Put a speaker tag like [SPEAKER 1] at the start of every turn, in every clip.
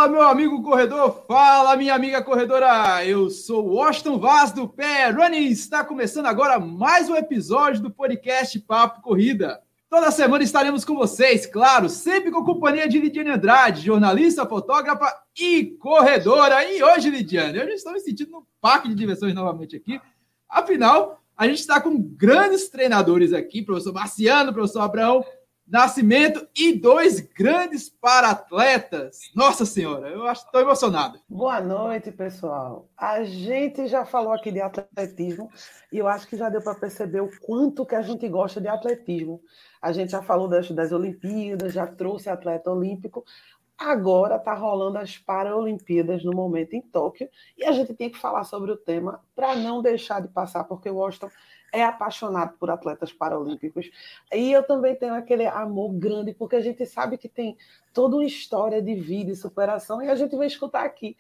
[SPEAKER 1] Fala, meu amigo corredor, fala, minha amiga corredora. Eu sou o Washington Vaz do Pé Running. Está começando agora mais um episódio do podcast Papo Corrida. Toda semana estaremos com vocês, claro, sempre com a companhia de Lidiane Andrade, jornalista, fotógrafa e corredora. E hoje, Lidiane, eu já estou me sentindo num parque de diversões novamente aqui. Afinal, a gente está com grandes treinadores aqui, professor Marciano, professor Abraão Nascimento e dois grandes para-atletas. Nossa Senhora, eu estou emocionado.
[SPEAKER 2] Boa noite, pessoal. A gente já falou aqui de atletismo e eu acho que já deu para perceber o quanto que a gente gosta de atletismo. A gente já falou das Olimpíadas, já trouxe atleta olímpico. Agora está rolando as Paralimpíadas no momento em Tóquio e a gente tem que falar sobre o tema para não deixar de passar, porque o Washington é apaixonado por atletas paralímpicos. E eu também tenho aquele amor grande, porque a gente sabe que tem toda uma história de vida e superação, e a gente vai escutar aqui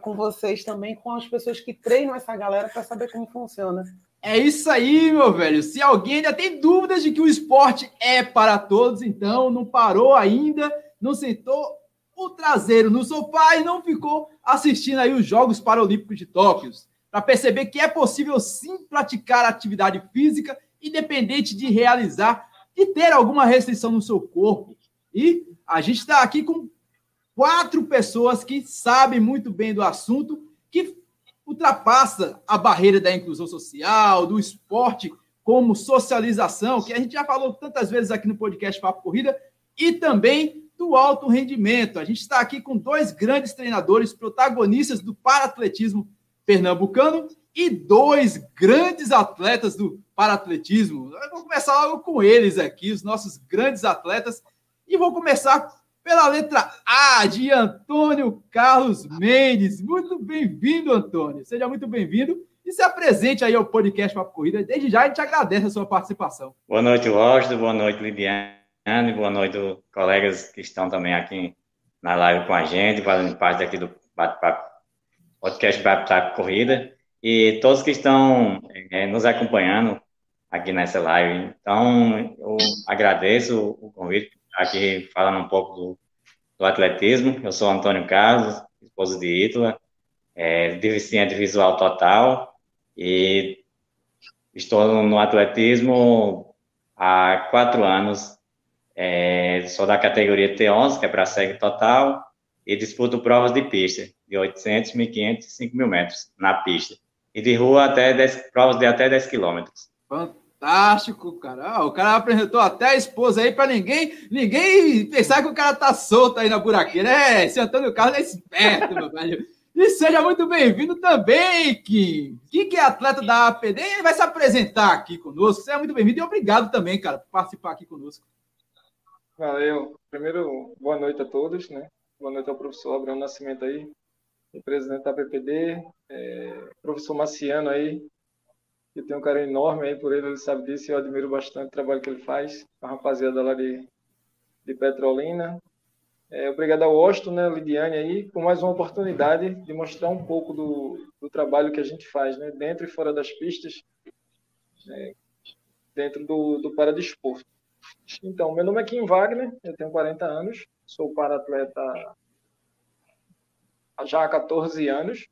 [SPEAKER 2] com vocês também, com as pessoas que treinam essa galera para saber como funciona.
[SPEAKER 1] É isso aí, meu velho. Se alguém ainda tem dúvidas de que o esporte é para todos, então não parou ainda, não sentou o traseiro no sofá e não ficou assistindo aí os Jogos Paralímpicos de Tóquio, para perceber que é possível sim praticar atividade física, independente de realizar e ter alguma restrição no seu corpo. E a gente está aqui com 4 pessoas que sabem muito bem do assunto, que ultrapassa a barreira da inclusão social, do esporte como socialização, que a gente já falou tantas vezes aqui no podcast Papo Corrida, e também do alto rendimento. A gente está aqui com 2 grandes treinadores, protagonistas do paraatletismo pernambucano e 2 grandes atletas do paraatletismo. Eu vou começar logo com eles aqui, os nossos grandes atletas, e vou começar pela letra A, de Antônio Carlos Mendes. Muito bem-vindo, Antônio. Seja muito bem-vindo e se apresente aí ao podcast Papo Corrida. Desde já a gente agradece a sua participação.
[SPEAKER 3] Boa noite, Washington. Boa noite, Lidiane. Boa noite, colegas que estão também aqui na live com a gente, fazendo parte aqui do podcast Papo Corrida, e todos que estão nos acompanhando aqui nessa live. Então, eu agradeço o convite, aqui falando um pouco do atletismo. Eu sou Antônio Carlos, esposo de Ítala, deficiente visual total, e estou no atletismo há 4 anos. Sou da categoria T11, que é para cego total, e disputo provas de pista, de 800, 1.500 e 5.000 metros na pista. E de rua provas de até 10 quilômetros.
[SPEAKER 1] Fantástico, cara. O cara apresentou até a esposa aí para ninguém pensar que o cara tá solto aí na buraqueira. Esse Antônio Carlos é esperto, meu velho. E seja muito bem-vindo também, Kim. Kim, que é atleta da APD, ele vai se apresentar aqui conosco. Seja muito bem-vindo e obrigado também, cara, por participar aqui conosco.
[SPEAKER 4] Valeu. Primeiro, boa noite a todos, né? Boa noite ao professor Abraão Nascimento aí, presidente da PPD, professor Marciano aí, que tem um carinho enorme aí por ele sabe disso, e eu admiro bastante o trabalho que ele faz, a rapaziada lá de Petrolina. Obrigado ao Washington, né, Lidiane aí, por mais uma oportunidade de mostrar um pouco do trabalho que a gente faz, né, dentro e fora das pistas, dentro do paradesporto. Então, meu nome é Kim Wagner, eu tenho 40 anos, sou para-atleta já há 14 anos,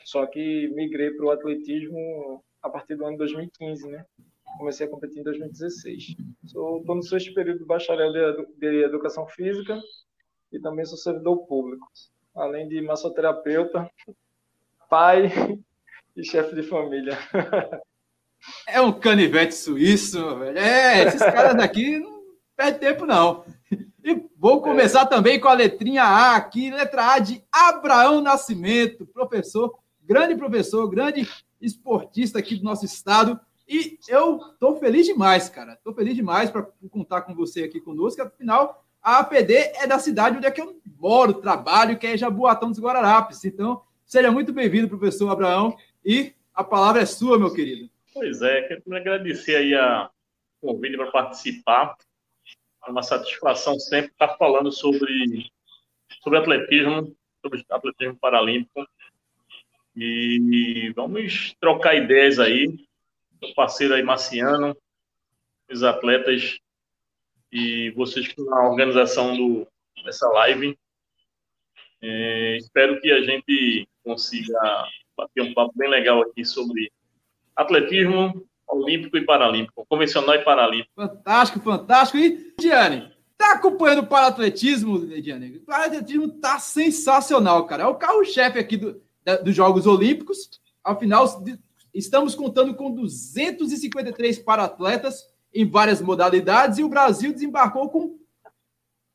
[SPEAKER 4] só que migrei para o atletismo a partir do ano 2015, né? Comecei a competir em 2016. Estou no sexto período de bacharel de Educação Física e também sou servidor público, além de massoterapeuta, pai e chefe de família.
[SPEAKER 1] É um canivete suíço, velho. Esses caras daqui não perdem tempo, não. E vou começar também com a letrinha A aqui, letra A de Abraão Nascimento, grande esportista aqui do nosso estado. E eu tô feliz demais, cara. Tô feliz demais para contar com você aqui conosco. Afinal, a APD é da cidade onde é que eu moro, trabalho, que é Jaboatão dos Guararapes. Então, seja muito bem-vindo, professor Abraão. E a palavra é sua, meu querido.
[SPEAKER 5] Pois é, quero agradecer aí o convite para participar. É uma satisfação sempre estar falando sobre atletismo, sobre atletismo paralímpico. E vamos trocar ideias aí. Meu parceiro aí, Marciano, os atletas e vocês que estão na organização dessa live. Espero que a gente consiga bater um papo bem legal aqui sobre atletismo olímpico e paralímpico, convencional e paralímpico.
[SPEAKER 1] Fantástico, fantástico. E, Diane, tá acompanhando o paratletismo, Diane? O paratletismo tá sensacional, cara. É o carro-chefe aqui dos Jogos Olímpicos. Afinal, estamos contando com 253 paratletas em várias modalidades e o Brasil desembarcou com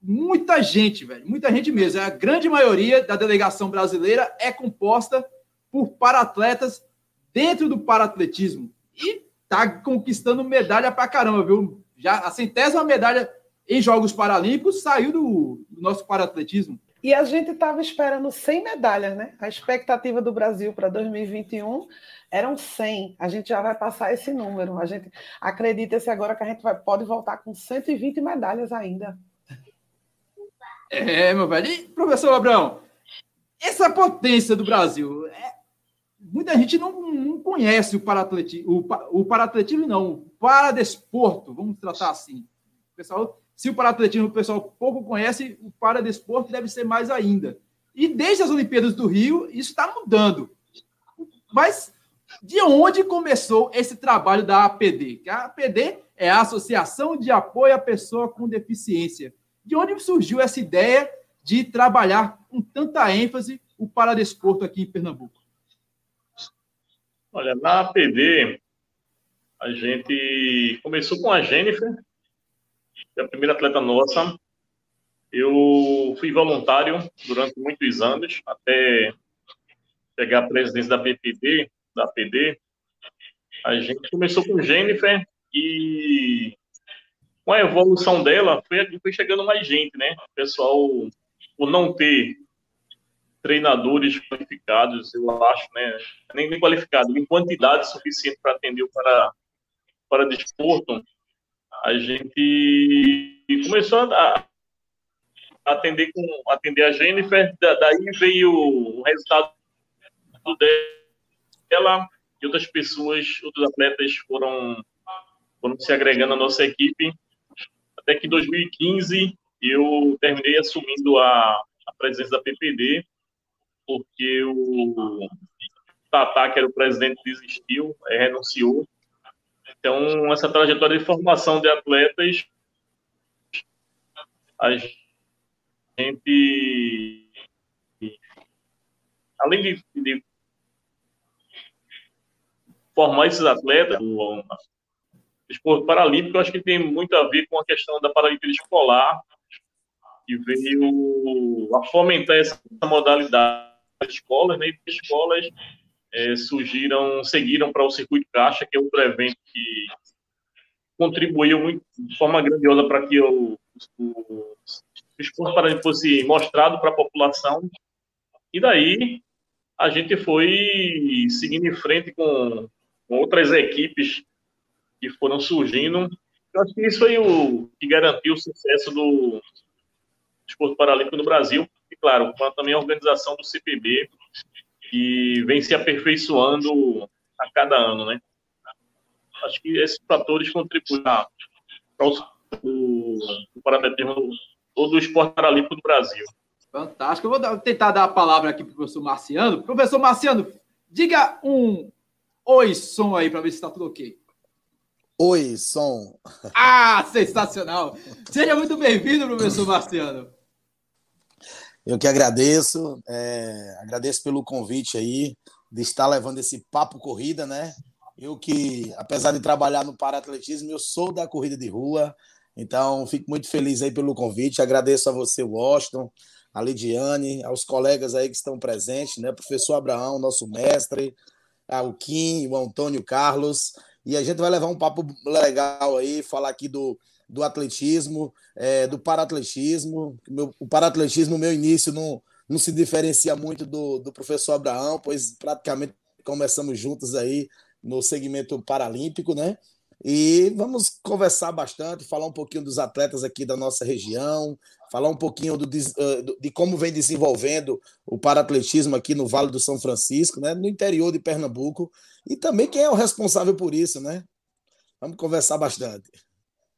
[SPEAKER 1] muita gente, velho. Muita gente mesmo. A grande maioria da delegação brasileira é composta por paratletas dentro do paratletismo. E tá conquistando medalha pra caramba, viu? Já a 100ª medalha em Jogos Paralímpicos saiu do nosso paratletismo.
[SPEAKER 2] E a gente estava esperando 100 medalhas, né? A expectativa do Brasil para 2021 eram 100. A gente já vai passar esse número. A gente acredita-se agora que a gente pode voltar com 120 medalhas ainda.
[SPEAKER 1] Meu velho. E, professor Abrão, essa potência do Brasil, muita gente não conhece o paratletismo, não, o paradesporto, vamos tratar assim. Pessoal, se o paratletismo o pessoal pouco conhece, o paradesporto deve ser mais ainda. E desde as Olimpíadas do Rio, isso está mudando. Mas de onde começou esse trabalho da APD? A APD é a Associação de Apoio à Pessoa com Deficiência. De onde surgiu essa ideia de trabalhar com tanta ênfase o paradesporto aqui em Pernambuco?
[SPEAKER 5] Olha, na APD, a gente começou com a Jennifer, que é a primeira atleta nossa. Eu fui voluntário durante muitos anos, até pegar a presidência da APD. A gente começou com Jennifer e com a evolução dela, foi chegando mais gente, né? O pessoal, por não ter treinadores qualificados, eu acho, né? Nem qualificados, em quantidade suficiente para atender para desporto, a gente começou a atender a Jennifer, daí veio o resultado dela e outras pessoas, outros atletas foram se agregando à nossa equipe, até que em 2015 eu terminei assumindo a presidência da PPD, porque o Tatá, que era o presidente, desistiu, renunciou. Então, essa trajetória de formação de atletas, a gente, além de formar esses atletas, o esporte paralímpico, eu acho que tem muito a ver com a questão da Paralimpíada Escolar, que veio a fomentar essa modalidade das escolas, né? E as escolas seguiram para o Circuito Caixa, que é outro evento que contribuiu muito, de forma grandiosa para que o esporte paralímpico fosse mostrado para a população. E daí a gente foi seguindo em frente com outras equipes que foram surgindo. Eu acho que isso foi o que garantiu o sucesso do esporte paralímpico no Brasil. E, claro, também a organização do CPB, que vem se aperfeiçoando a cada ano, né? Acho que esses fatores contribuem para o paratletismo do esporte paralímpico do Brasil.
[SPEAKER 1] Fantástico. Eu vou tentar dar a palavra aqui para o professor Marciano. Professor Marciano, diga um oi, som aí, para ver se está tudo ok.
[SPEAKER 6] Oi, som.
[SPEAKER 1] Ah, sensacional. Seja muito bem-vindo, professor Marciano.
[SPEAKER 6] Eu que agradeço. Agradeço pelo convite aí, de estar levando esse papo corrida, né? Eu que, apesar de trabalhar no paratletismo, eu sou da corrida de rua, então fico muito feliz aí pelo convite. Agradeço a você, Washington, a Lidiane, aos colegas aí que estão presentes, né? Professor Abraão, nosso mestre, o Kim, o Antônio Carlos, e a gente vai levar um papo legal aí, falar aqui do atletismo, do paratletismo. O paratletismo, meu início, não se diferencia muito do professor Abraão, pois praticamente começamos juntos aí no segmento paralímpico, né? E vamos conversar bastante, falar um pouquinho dos atletas aqui da nossa região, falar um pouquinho de como vem desenvolvendo o paratletismo aqui no Vale do São Francisco, né? No interior de Pernambuco, e também quem é o responsável por isso, né? Vamos conversar bastante.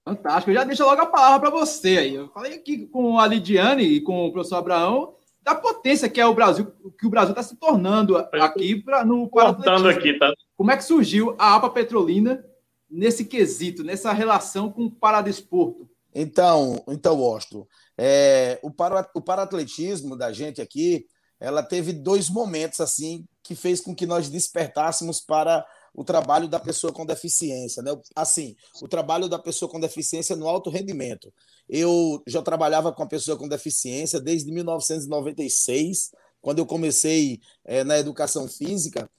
[SPEAKER 1] Fantástico. Eu já deixo logo a palavra para você aí. Eu falei aqui com a Lidiane e com o professor Abraão da potência que é o Brasil, que o Brasil está se tornando aqui no
[SPEAKER 5] cortando aqui, tá?
[SPEAKER 1] Como é que surgiu a APA Petrolina nesse quesito, nessa relação com o paradesporto?
[SPEAKER 6] Então, Washington, o paraatletismo da gente aqui, ela teve 2 momentos assim que fez com que nós despertássemos para o trabalho da pessoa com deficiência, né? Assim, o trabalho da pessoa com deficiência no alto rendimento. Eu já trabalhava com a pessoa com deficiência desde 1996, quando eu comecei na educação física.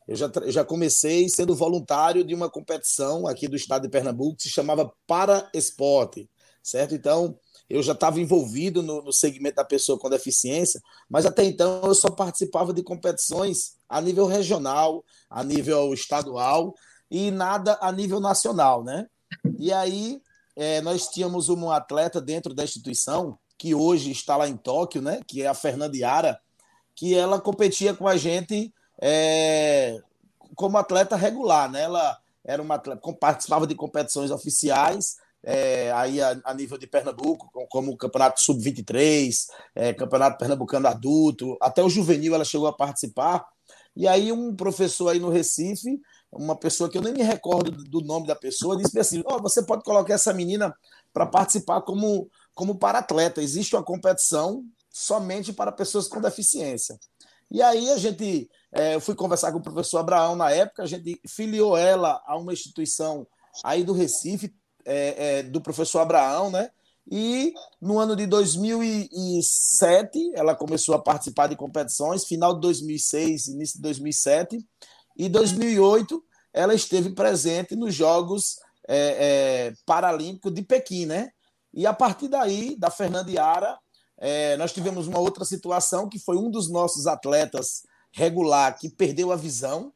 [SPEAKER 6] Eu já comecei sendo voluntário de uma competição aqui do estado de Pernambuco que se chamava Paraesporte, certo? Então, eu já estava envolvido no segmento da pessoa com deficiência, mas até então eu só participava de competições a nível regional, a nível estadual e nada a nível nacional, né? E aí, nós tínhamos uma atleta dentro da instituição, que hoje está lá em Tóquio, né? Que é a Fernanda Yara, que ela competia com a gente como atleta regular, né? Ela era uma atleta, participava de competições oficiais, aí a nível de Pernambuco, como o Campeonato Sub-23, Campeonato Pernambucano Adulto, até o Juvenil ela chegou a participar. E aí um professor aí no Recife, uma pessoa que eu nem me recordo do nome da pessoa, disse assim: você pode colocar essa menina para participar como para-atleta. Existe uma competição somente para pessoas com deficiência. E aí eu fui conversar com o professor Abraão na época, a gente filiou ela a uma instituição aí do Recife, do professor Abraão, né? E no ano de 2007, ela começou a participar de competições, final de 2006, início de 2007, e 2008 ela esteve presente nos Jogos Paralímpicos de Pequim, né? E a partir daí, da Fernanda Yara, nós tivemos uma outra situação, que foi um dos nossos atletas regular que perdeu a visão,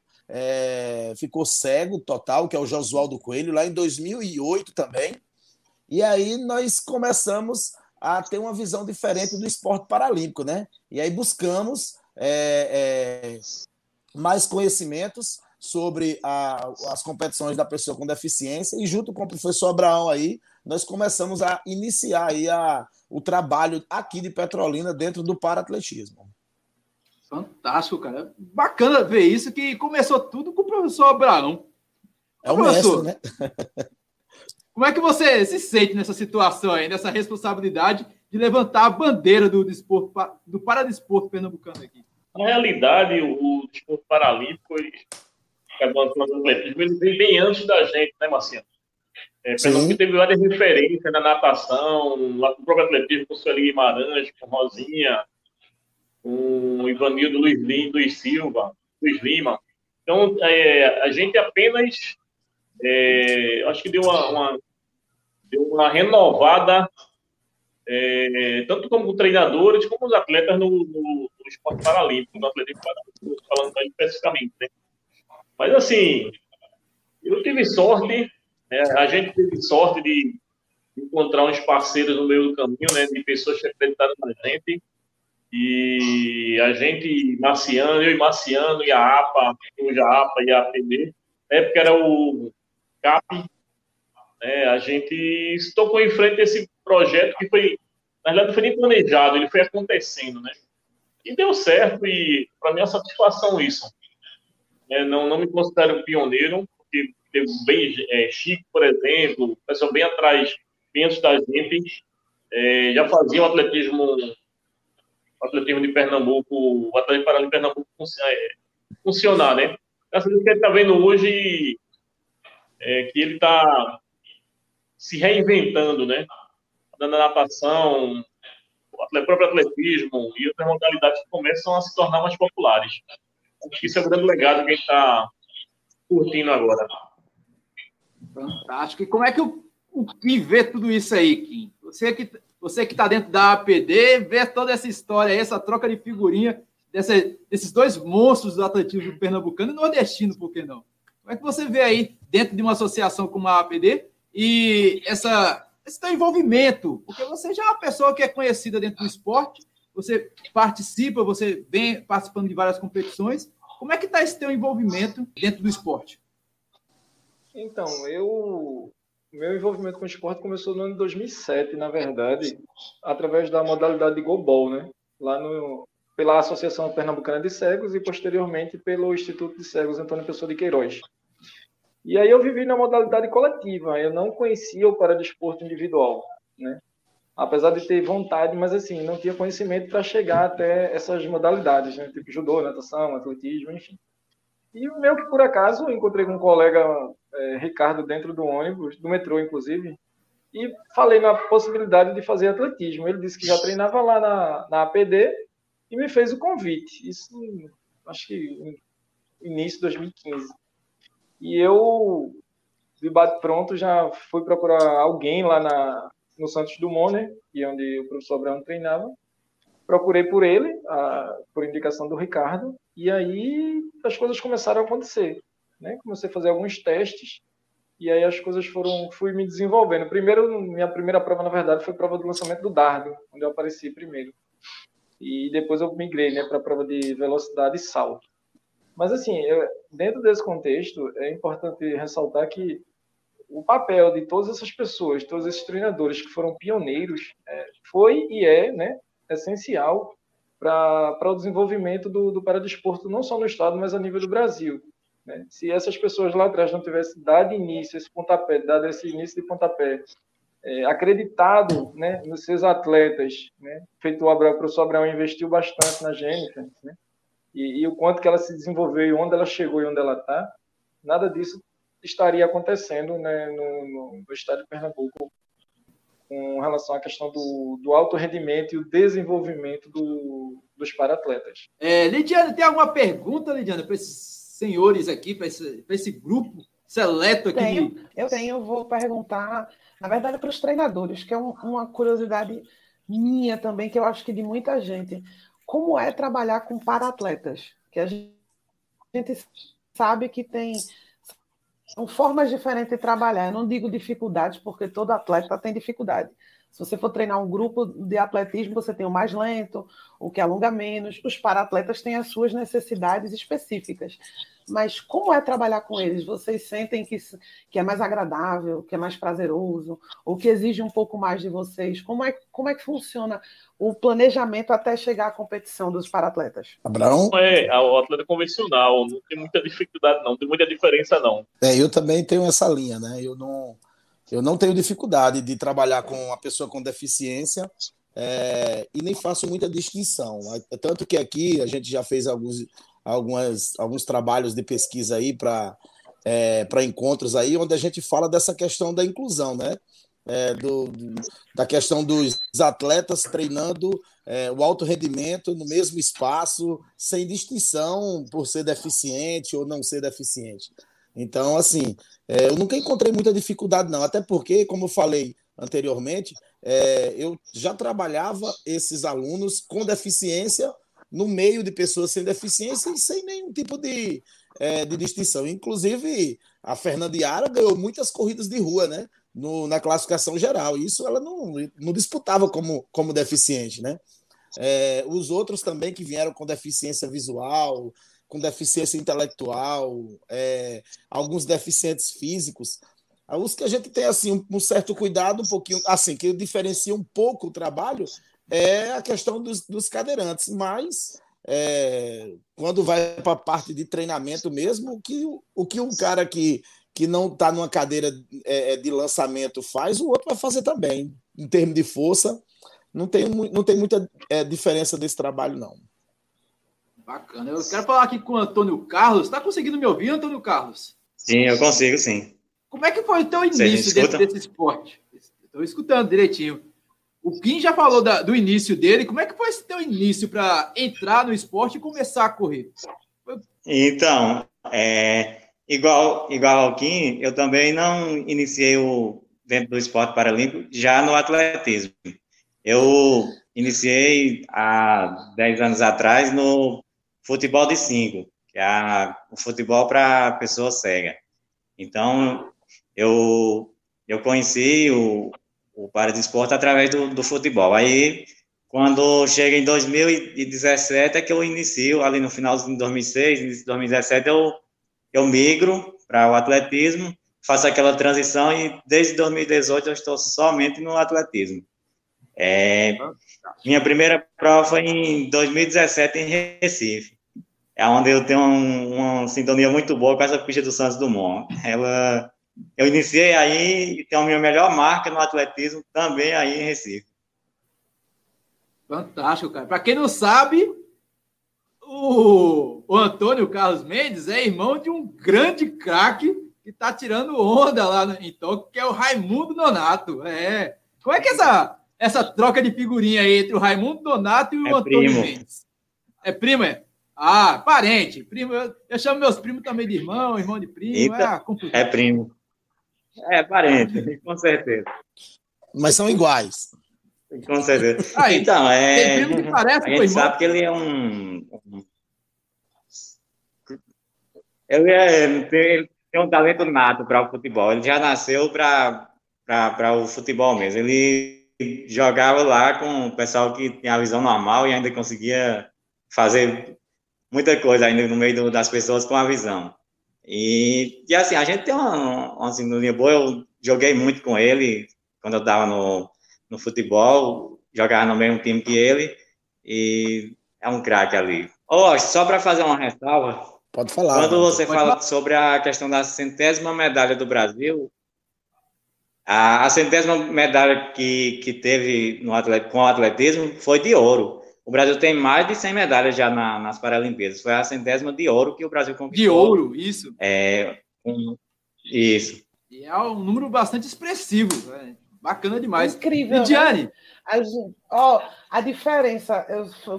[SPEAKER 6] ficou cego total, que é o Josualdo Coelho, lá em 2008 também. E aí nós começamos a ter uma visão diferente do esporte paralímpico, né? E aí buscamos mais conhecimentos sobre as competições da pessoa com deficiência, e junto com o professor Abraão aí, nós começamos a iniciar aí o trabalho aqui de Petrolina dentro do paraatletismo.
[SPEAKER 1] Fantástico, cara. Bacana ver isso, que começou tudo com o professor Abraão.
[SPEAKER 6] É o mestre, né?
[SPEAKER 1] Como é que você se sente nessa situação aí, nessa responsabilidade de levantar a bandeira do paradesporto pernambucano aqui?
[SPEAKER 5] Na realidade, o desporto paralímpico, ele veio bem antes da gente, né, Marcinho? Pernambuco teve várias referências na natação, no próprio atletismo, com o Sueli Guimarães, com Rosinha, com o Ivanildo Luiz Silva, Luiz Lima. Então, a gente apenas, acho que deu uma renovada, tanto como treinadores, como os atletas no esporte paralímpico, no atletismo paralímpico, falando mais especificamente, né? Mas, assim, eu tive sorte, a gente teve sorte de encontrar uns parceiros no meio do caminho, né, de pessoas que acreditaram na gente. E a gente, eu e Marciano, e a APA, hoje a APA e a APD, na época era o CAP, né, a gente se tocou em frente a esse projeto que foi, na verdade, não foi nem planejado, ele foi acontecendo, né? E deu certo, e para mim é uma satisfação isso. Não me considero pioneiro, porque teve bem Chico, por exemplo, pessoal bem atrás, bem antes da gente, já fazia o atletismo de Pernambuco, o atletismo paralímpico de Pernambuco funcionar, né? Graças a Deus que ele está vendo hoje que ele está se reinventando, né? Dando a natação, o próprio atletismo e outras modalidades que começam a se tornar mais populares. Acho que isso é um grande legado que a gente está curtindo agora.
[SPEAKER 1] Fantástico. E como é que o Kim vê tudo isso aí, Kim? Você que está dentro da APD, vê toda essa história aí, essa troca de figurinha desses dois monstros do atletismo pernambucano e nordestino, por que não? Como é que você vê aí, dentro de uma associação como a APD, e esse teu envolvimento? Porque você já é uma pessoa que é conhecida dentro do esporte, você participa, você vem participando de várias competições. Como é que está esse teu envolvimento dentro do esporte?
[SPEAKER 4] Então, meu envolvimento com o esporte começou no ano de 2007, na verdade, através da modalidade de goalball, né? lá pela Associação Pernambucana de Cegos e, posteriormente, pelo Instituto de Cegos Antônio Pessoa de Queiroz. E aí eu vivi na modalidade coletiva, eu não conhecia o paradesporto individual, né? Apesar de ter vontade, mas assim, não tinha conhecimento para chegar até essas modalidades, né? Tipo judô, natação, atletismo, enfim. E meio que por acaso, eu encontrei com um colega, Ricardo, dentro do ônibus, do metrô, inclusive, e falei na possibilidade de fazer atletismo. Ele disse que já treinava lá na APD e me fez o convite. Isso, acho que no início de 2015. E eu, de bate-pronto, já fui procurar alguém lá no Santos Dumont, né, e onde o professor Abraão treinava. Procurei por ele, por indicação do Ricardo, e aí as coisas começaram a acontecer, né? Comecei a fazer alguns testes, e aí as coisas fui me desenvolvendo. Minha primeira prova, na verdade, foi a prova do lançamento do dardo, onde eu apareci primeiro. E depois eu migrei, né, para a prova de velocidade e salto. Mas, assim, dentro desse contexto, é importante ressaltar que o papel de todas essas pessoas, todos esses treinadores que foram pioneiros, foi e é, né, essencial para o desenvolvimento do paradesporto, não só no estado, mas a nível do Brasil, né? Se essas pessoas lá atrás não tivessem dado início, dado esse início de pontapé, acreditado, né, nos seus atletas, né, feito o professor Abraão investiu bastante na Jennifer, né, e o quanto que ela se desenvolveu e onde ela chegou e onde ela está, nada disso estaria acontecendo, né, no estado de Pernambuco, com relação à questão do alto rendimento e o desenvolvimento dos paratletas.
[SPEAKER 1] Lidiane, tem alguma pergunta, Lidiane, para esses senhores aqui, para esse grupo seleto aqui?
[SPEAKER 2] Eu vou perguntar, na verdade, para os treinadores, que é uma curiosidade minha também, que eu acho que de muita gente. Como é trabalhar com paratletas? Que a gente sabe que são formas diferentes de trabalhar. Eu não digo dificuldades, porque todo atleta tem dificuldade. Se você for treinar um grupo de atletismo, você tem o mais lento, o que alonga menos. Os paratletas têm as suas necessidades específicas. Mas como é trabalhar com eles? Vocês sentem que é mais agradável, que é mais prazeroso, ou que exige um pouco mais de vocês? Como é que funciona o planejamento até chegar à competição dos paratletas?
[SPEAKER 6] Abraão?
[SPEAKER 5] Não é o atleta convencional, não tem muita dificuldade, não tem muita diferença, não.
[SPEAKER 6] Eu também tenho essa linha, né? Eu não tenho dificuldade de trabalhar com uma pessoa com deficiência e nem faço muita distinção. Tanto que aqui a gente já fez alguns trabalhos de pesquisa aí para encontros aí, onde a gente fala dessa questão da inclusão, né? Da questão dos atletas treinando o alto rendimento no mesmo espaço, sem distinção por ser deficiente ou não ser deficiente. Então, assim, eu nunca encontrei muita dificuldade, não, até porque, como eu falei anteriormente, eu já trabalhava esses alunos com deficiência no meio de pessoas sem deficiência e sem nenhum tipo de distinção. Inclusive, a Fernanda Yara ganhou muitas corridas de rua, né? Na classificação geral. Isso ela não disputava como deficiente, né? Os outros também que vieram com deficiência visual, com deficiência intelectual, alguns deficientes físicos. Os que a gente tem assim, um certo cuidado, um pouquinho, assim, que diferencia um pouco o trabalho, é a questão dos cadeirantes, mas quando vai para a parte de treinamento mesmo, o que um cara que não está numa cadeira de lançamento faz, o outro vai fazer também. Em termos de força, não tem muita diferença desse trabalho, não.
[SPEAKER 1] Bacana. Eu quero falar aqui com o Antônio Carlos. Está conseguindo me ouvir, Antônio Carlos?
[SPEAKER 3] Sim, eu consigo, sim.
[SPEAKER 1] Como é que foi o teu início dentro desse esporte? Estou escutando direitinho. O Kim já falou do início dele. Como é que foi esse teu início para entrar no esporte e começar a correr?
[SPEAKER 3] Então, igual ao Kim, eu também não iniciei dentro do esporte paralímpico já no atletismo. Eu iniciei há 10 anos atrás no futebol de 5, que é o futebol para pessoa cega. Então, eu conheci o paradesporto através do futebol. Aí, quando chega em 2017, é que eu inicio, ali no final de 2006, início de 2017, eu migro para o atletismo, faço aquela transição e desde 2018 eu estou somente no atletismo. Minha primeira prova foi em 2017 em Recife. É onde eu tenho uma sintonia muito boa com essa pista do Santos Dumont. Eu iniciei aí e tenho a minha melhor marca no atletismo também aí em Recife.
[SPEAKER 1] Fantástico, cara. Para quem não sabe, o Antônio Carlos Mendes é irmão de um grande craque que está tirando onda lá em Tóquio, que é o Raimundo Nonato. Como é que essa troca de figurinha aí entre o Raimundo Nonato e o Antônio Mendes? É primo, é? Ah, parente. Primo, eu chamo meus primos também de irmão de primo.
[SPEAKER 3] Então, é primo. É parente, com certeza.
[SPEAKER 6] Mas são iguais.
[SPEAKER 3] Com certeza.
[SPEAKER 1] Aí,
[SPEAKER 3] então,
[SPEAKER 1] tem primo que parece,
[SPEAKER 3] a gente sabe que ele é ele tem um talento nato para o futebol. Ele já nasceu para o futebol mesmo. Ele jogava lá com o pessoal que tinha a visão normal e ainda conseguia fazer muita coisa ainda no meio das pessoas com a visão. E assim, a gente tem uma sintonia boa. Eu joguei muito com ele quando eu estava no futebol, jogava no mesmo time que ele, e é um craque ali. Só para fazer uma ressalva,
[SPEAKER 6] pode falar.
[SPEAKER 3] Quando você fala sobre a questão da 100ª medalha do Brasil, a 100ª medalha que teve com o atletismo foi de ouro. O Brasil tem mais de 100 medalhas já nas Paralimpíadas. Foi a 100ª de ouro que o Brasil conquistou.
[SPEAKER 1] De ouro, isso.
[SPEAKER 3] Isso.
[SPEAKER 1] E é um número bastante expressivo. Bacana demais.
[SPEAKER 2] Incrível.
[SPEAKER 1] Lidiane.
[SPEAKER 2] Né? A diferença,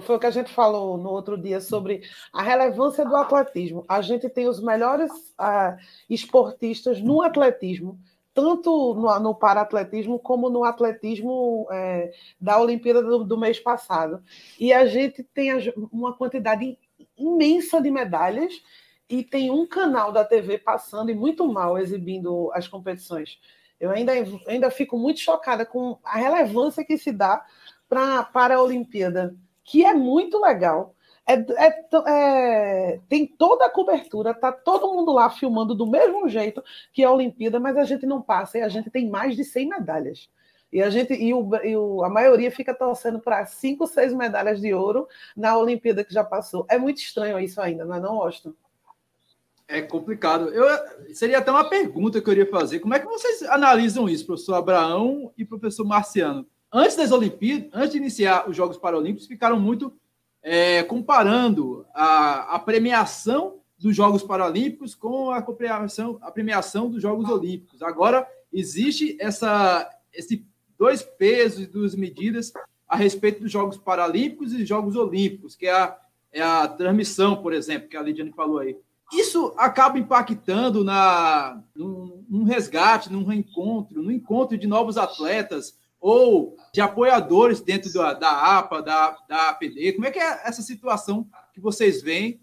[SPEAKER 2] foi o que a gente falou no outro dia sobre a relevância do atletismo. A gente tem os melhores esportistas no atletismo, tanto no para-atletismo como no atletismo da Olimpíada do mês passado. E a gente tem uma quantidade imensa de medalhas e tem um canal da TV passando e muito mal exibindo as competições. Eu ainda fico muito chocada com a relevância que se dá para a Olimpíada, que é muito legal. Tem toda a cobertura, tá todo mundo lá filmando do mesmo jeito que a Olimpíada, mas a gente não passa, e a gente tem mais de 100 medalhas. E a maioria fica torcendo para 5, 6 medalhas de ouro na Olimpíada que já passou. É muito estranho isso ainda, não é não, Austin?
[SPEAKER 1] É complicado. Seria até uma pergunta que eu iria fazer. Como é que vocês analisam isso, professor Abraão e professor Marciano? Antes das Olimpíadas, antes de iniciar os Jogos Paralímpicos, ficaram muito comparando a premiação dos Jogos Paralímpicos com a premiação dos Jogos Olímpicos. Agora, existe esse 2 pesos e 2 medidas a respeito dos Jogos Paralímpicos e Jogos Olímpicos, que é a transmissão, por exemplo, que a Lidiane falou aí. Isso acaba impactando num resgate, num reencontro, no encontro de novos atletas ou de apoiadores dentro da APA, da APD. Como é que é essa situação que vocês veem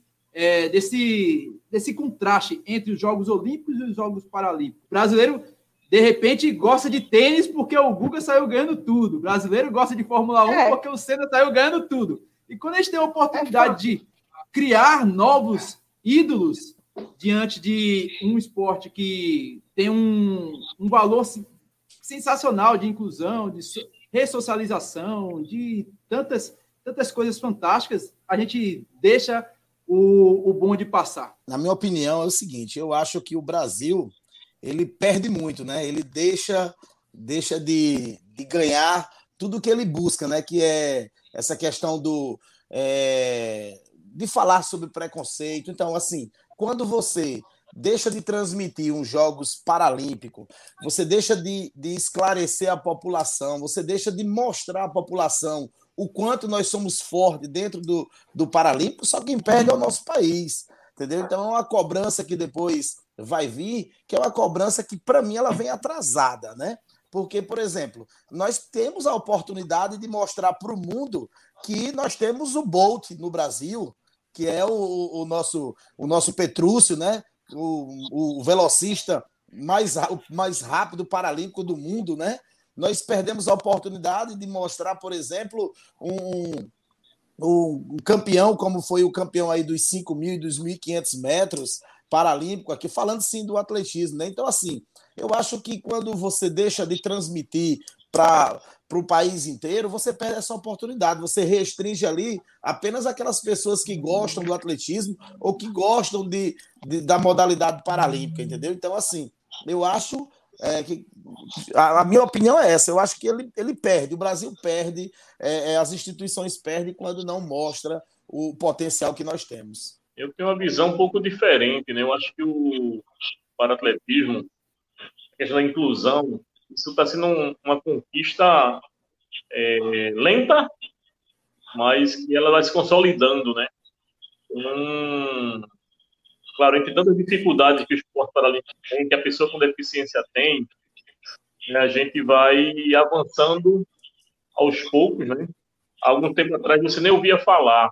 [SPEAKER 1] desse contraste entre os Jogos Olímpicos e os Jogos Paralímpicos? O brasileiro, de repente, gosta de tênis porque o Guga saiu ganhando tudo. O brasileiro gosta de Fórmula 1 porque o Senna saiu ganhando tudo. E quando a gente tem a oportunidade de criar novos ídolos diante de um esporte que tem um valor sensacional de inclusão, de ressocialização, de tantas coisas fantásticas, a gente deixa o bonde passar.
[SPEAKER 6] Na minha opinião, é o seguinte, eu acho que o Brasil ele perde muito, né? Ele deixa de ganhar tudo que ele busca, né? Que é essa questão de falar sobre preconceito. Então, assim, quando você deixa de transmitir uns Jogos Paralímpicos, você deixa de esclarecer a população, você deixa de mostrar à população o quanto nós somos fortes dentro do Paralímpico, só quem perde é o nosso país, entendeu? Então, é uma cobrança que depois vai vir, que é uma cobrança que, para mim, ela vem atrasada, né? Porque, por exemplo, nós temos a oportunidade de mostrar para o mundo que nós temos o Bolt no Brasil, que é o nosso Petrúcio, né? O velocista mais rápido paralímpico do mundo, né? Nós perdemos a oportunidade de mostrar, por exemplo, um campeão, como foi o campeão aí dos 5.000 e dos 1.500 metros paralímpico, aqui falando sim do atletismo, né? Então, assim, eu acho que quando você deixa de transmitir para o país inteiro, você perde essa oportunidade. Você restringe ali apenas aquelas pessoas que gostam do atletismo ou que gostam da modalidade paralímpica, entendeu? Então, assim, eu acho que a minha opinião é essa. Eu acho que ele perde, o Brasil perde, as instituições perdem quando não mostra o potencial que nós temos.
[SPEAKER 5] Eu tenho uma visão um pouco diferente, né? Eu acho que o para-atletismo, a questão da inclusão, isso está sendo uma conquista lenta, mas que ela vai se consolidando, né? Claro, entre tantas dificuldades que o esporte paralímpico tem, que a pessoa com deficiência tem, né, a gente vai avançando aos poucos, né? Há algum tempo atrás você nem ouvia falar.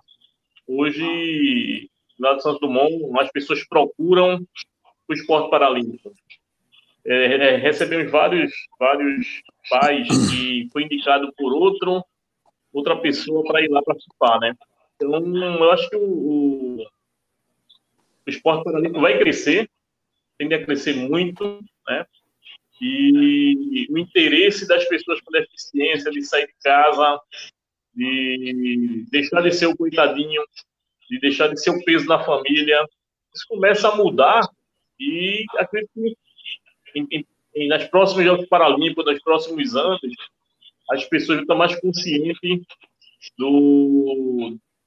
[SPEAKER 5] Hoje, lá de Santos Dumont, as pessoas procuram o esporte paralímpico. Recebemos vários pais que foi indicado por outra pessoa para ir lá participar, né? Então, eu acho que o esporte paralímpico vai crescer, tende a crescer muito, né? E o interesse das pessoas com deficiência de sair de casa, de deixar de ser o coitadinho, de deixar de ser o peso na família, isso começa a mudar e acredito que nas próximas Jogos Paralímpicos, nos próximos anos, as pessoas estão mais conscientes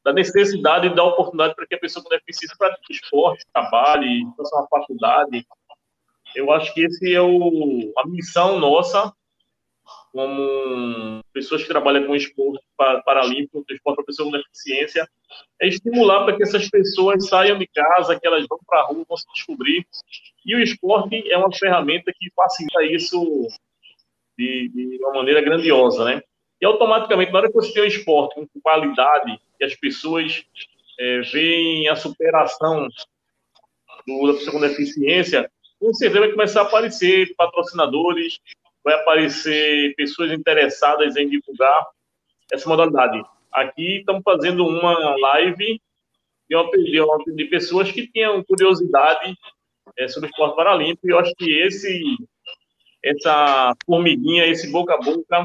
[SPEAKER 5] da necessidade e da oportunidade para que a pessoa com deficiência pratique esporte, trabalhe, faça uma faculdade. Eu acho que esse é a missão nossa, como pessoas que trabalham com esporte paralímpico, esporte para pessoas com deficiência, é estimular para que essas pessoas saiam de casa, que elas vão para a rua, vão se descobrir. E o esporte é uma ferramenta que facilita isso de uma maneira grandiosa, né? E automaticamente, na hora que você tem um esporte com qualidade, que as pessoas veem a superação da pessoa com deficiência, com certeza vai começar a aparecer patrocinadores, vai aparecer pessoas interessadas em divulgar essa modalidade. Aqui estamos fazendo uma live de pessoas que tinham curiosidade sobre o esporte paralímpico, e eu acho que essa formiguinha, esse boca a boca,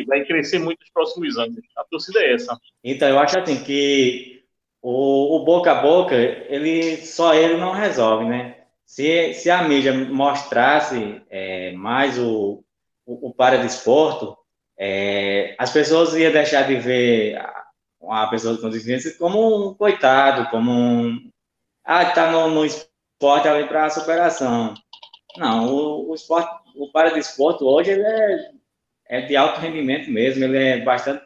[SPEAKER 5] vai crescer muito nos próximos anos. A torcida é essa.
[SPEAKER 3] Então, eu acho assim que o boca a boca, só ele não resolve, né? Se a mídia mostrasse mais o paradesporto, as pessoas iam deixar de ver uma pessoa com deficiência como um coitado, como está no esporte ali para superação. Não, o esporte, o paradesporto hoje ele é de alto rendimento mesmo, ele é bastante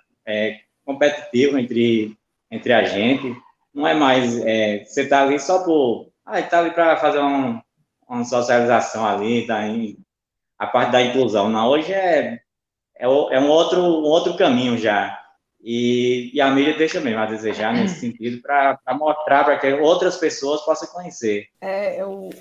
[SPEAKER 3] competitivo entre a gente. Não é mais você está ali só por está ali para fazer uma socialização ali, a parte da inclusão. Não, hoje é um outro caminho já. E a mídia deixa mesmo a desejar nesse sentido, para mostrar para que outras pessoas possam conhecer.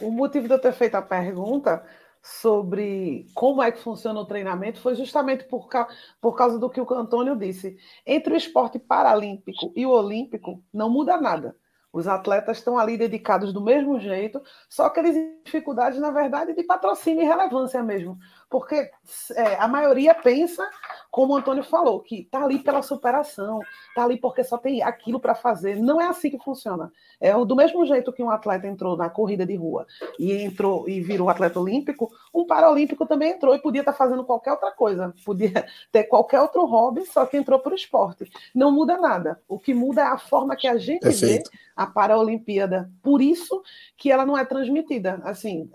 [SPEAKER 2] O motivo de eu ter feito a pergunta sobre como é que funciona o treinamento foi justamente por causa do que o Antônio disse. Entre o esporte paralímpico e o olímpico, não muda nada. Os atletas estão ali dedicados do mesmo jeito, só que eles têm dificuldades, na verdade, de patrocínio e relevância mesmo. Porque a maioria pensa, como o Antônio falou, que está ali pela superação, está ali porque só tem aquilo para fazer. Não é assim que funciona. Do mesmo jeito que um atleta entrou na corrida de rua e virou atleta olímpico, um paralímpico também entrou e podia estar fazendo qualquer outra coisa. Podia ter qualquer outro hobby, só que entrou para o esporte. Não muda nada. O que muda é a forma que a gente vê a Paralimpíada. Por isso que ela não é transmitida. Assim,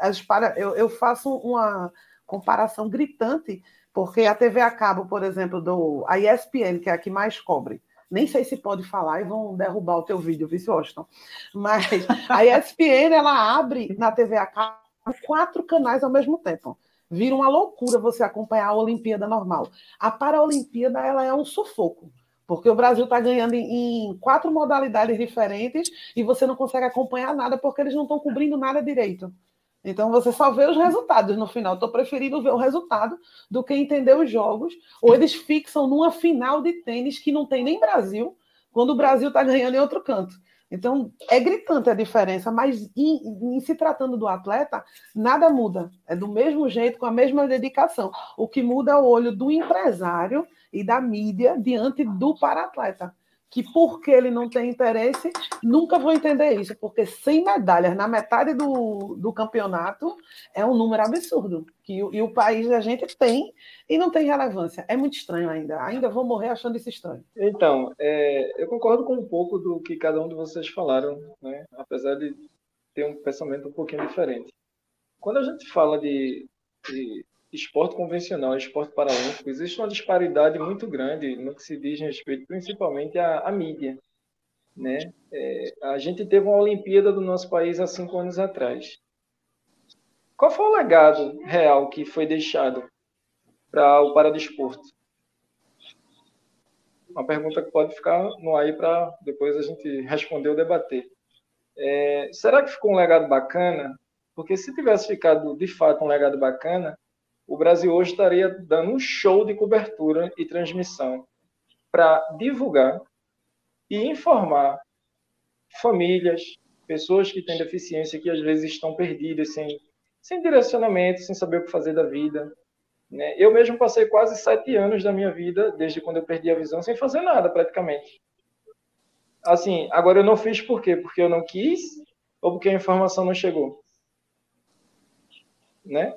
[SPEAKER 2] eu faço uma comparação gritante, porque a TV a cabo, por exemplo, a ESPN, que é a que mais cobre, nem sei se pode falar e vão derrubar o teu vídeo, vice Washington, mas a ESPN, ela abre na TV a cabo 4 canais ao mesmo tempo. Vira uma loucura você acompanhar a Olimpíada normal. A Paralimpíada, ela é um sufoco, porque o Brasil está ganhando em 4 modalidades diferentes e você não consegue acompanhar nada porque eles não estão cobrindo nada direito. Então, você só vê os resultados no final. Estou preferindo ver o resultado do que entender os jogos. Ou eles fixam numa final de tênis que não tem nem Brasil, quando o Brasil está ganhando em outro canto. Então, é gritante a diferença, mas em se tratando do atleta, nada muda. É do mesmo jeito, com a mesma dedicação. O que muda é o olho do empresário e da mídia diante do para-atleta. Que porque ele não tem interesse, nunca vou entender isso, porque 100 medalhas na metade do campeonato é um número absurdo, e o país da gente tem e não tem relevância. É muito estranho ainda vou morrer achando isso estranho.
[SPEAKER 4] Então, eu concordo com um pouco do que cada um de vocês falaram, né? Apesar de ter um pensamento um pouquinho diferente. Quando a gente fala de esporte convencional, esporte paralímpico, existe uma disparidade muito grande no que se diz respeito principalmente à mídia, né? A gente teve uma Olimpíada do nosso país há 5 anos atrás. Qual foi o legado real que foi deixado para o paradesporto? Uma pergunta que pode ficar no ar aí para depois a gente responder ou debater. Será que ficou um legado bacana? Porque se tivesse ficado de fato um legado bacana, o Brasil hoje estaria dando um show de cobertura e transmissão para divulgar e informar famílias, pessoas que têm deficiência, que às vezes estão perdidas, sem direcionamento, sem saber o que fazer da vida, né? Eu mesmo passei quase 7 anos da minha vida, desde quando eu perdi a visão, sem fazer nada praticamente. Assim, agora eu não fiz por quê? Porque eu não quis ou porque a informação não chegou? Né?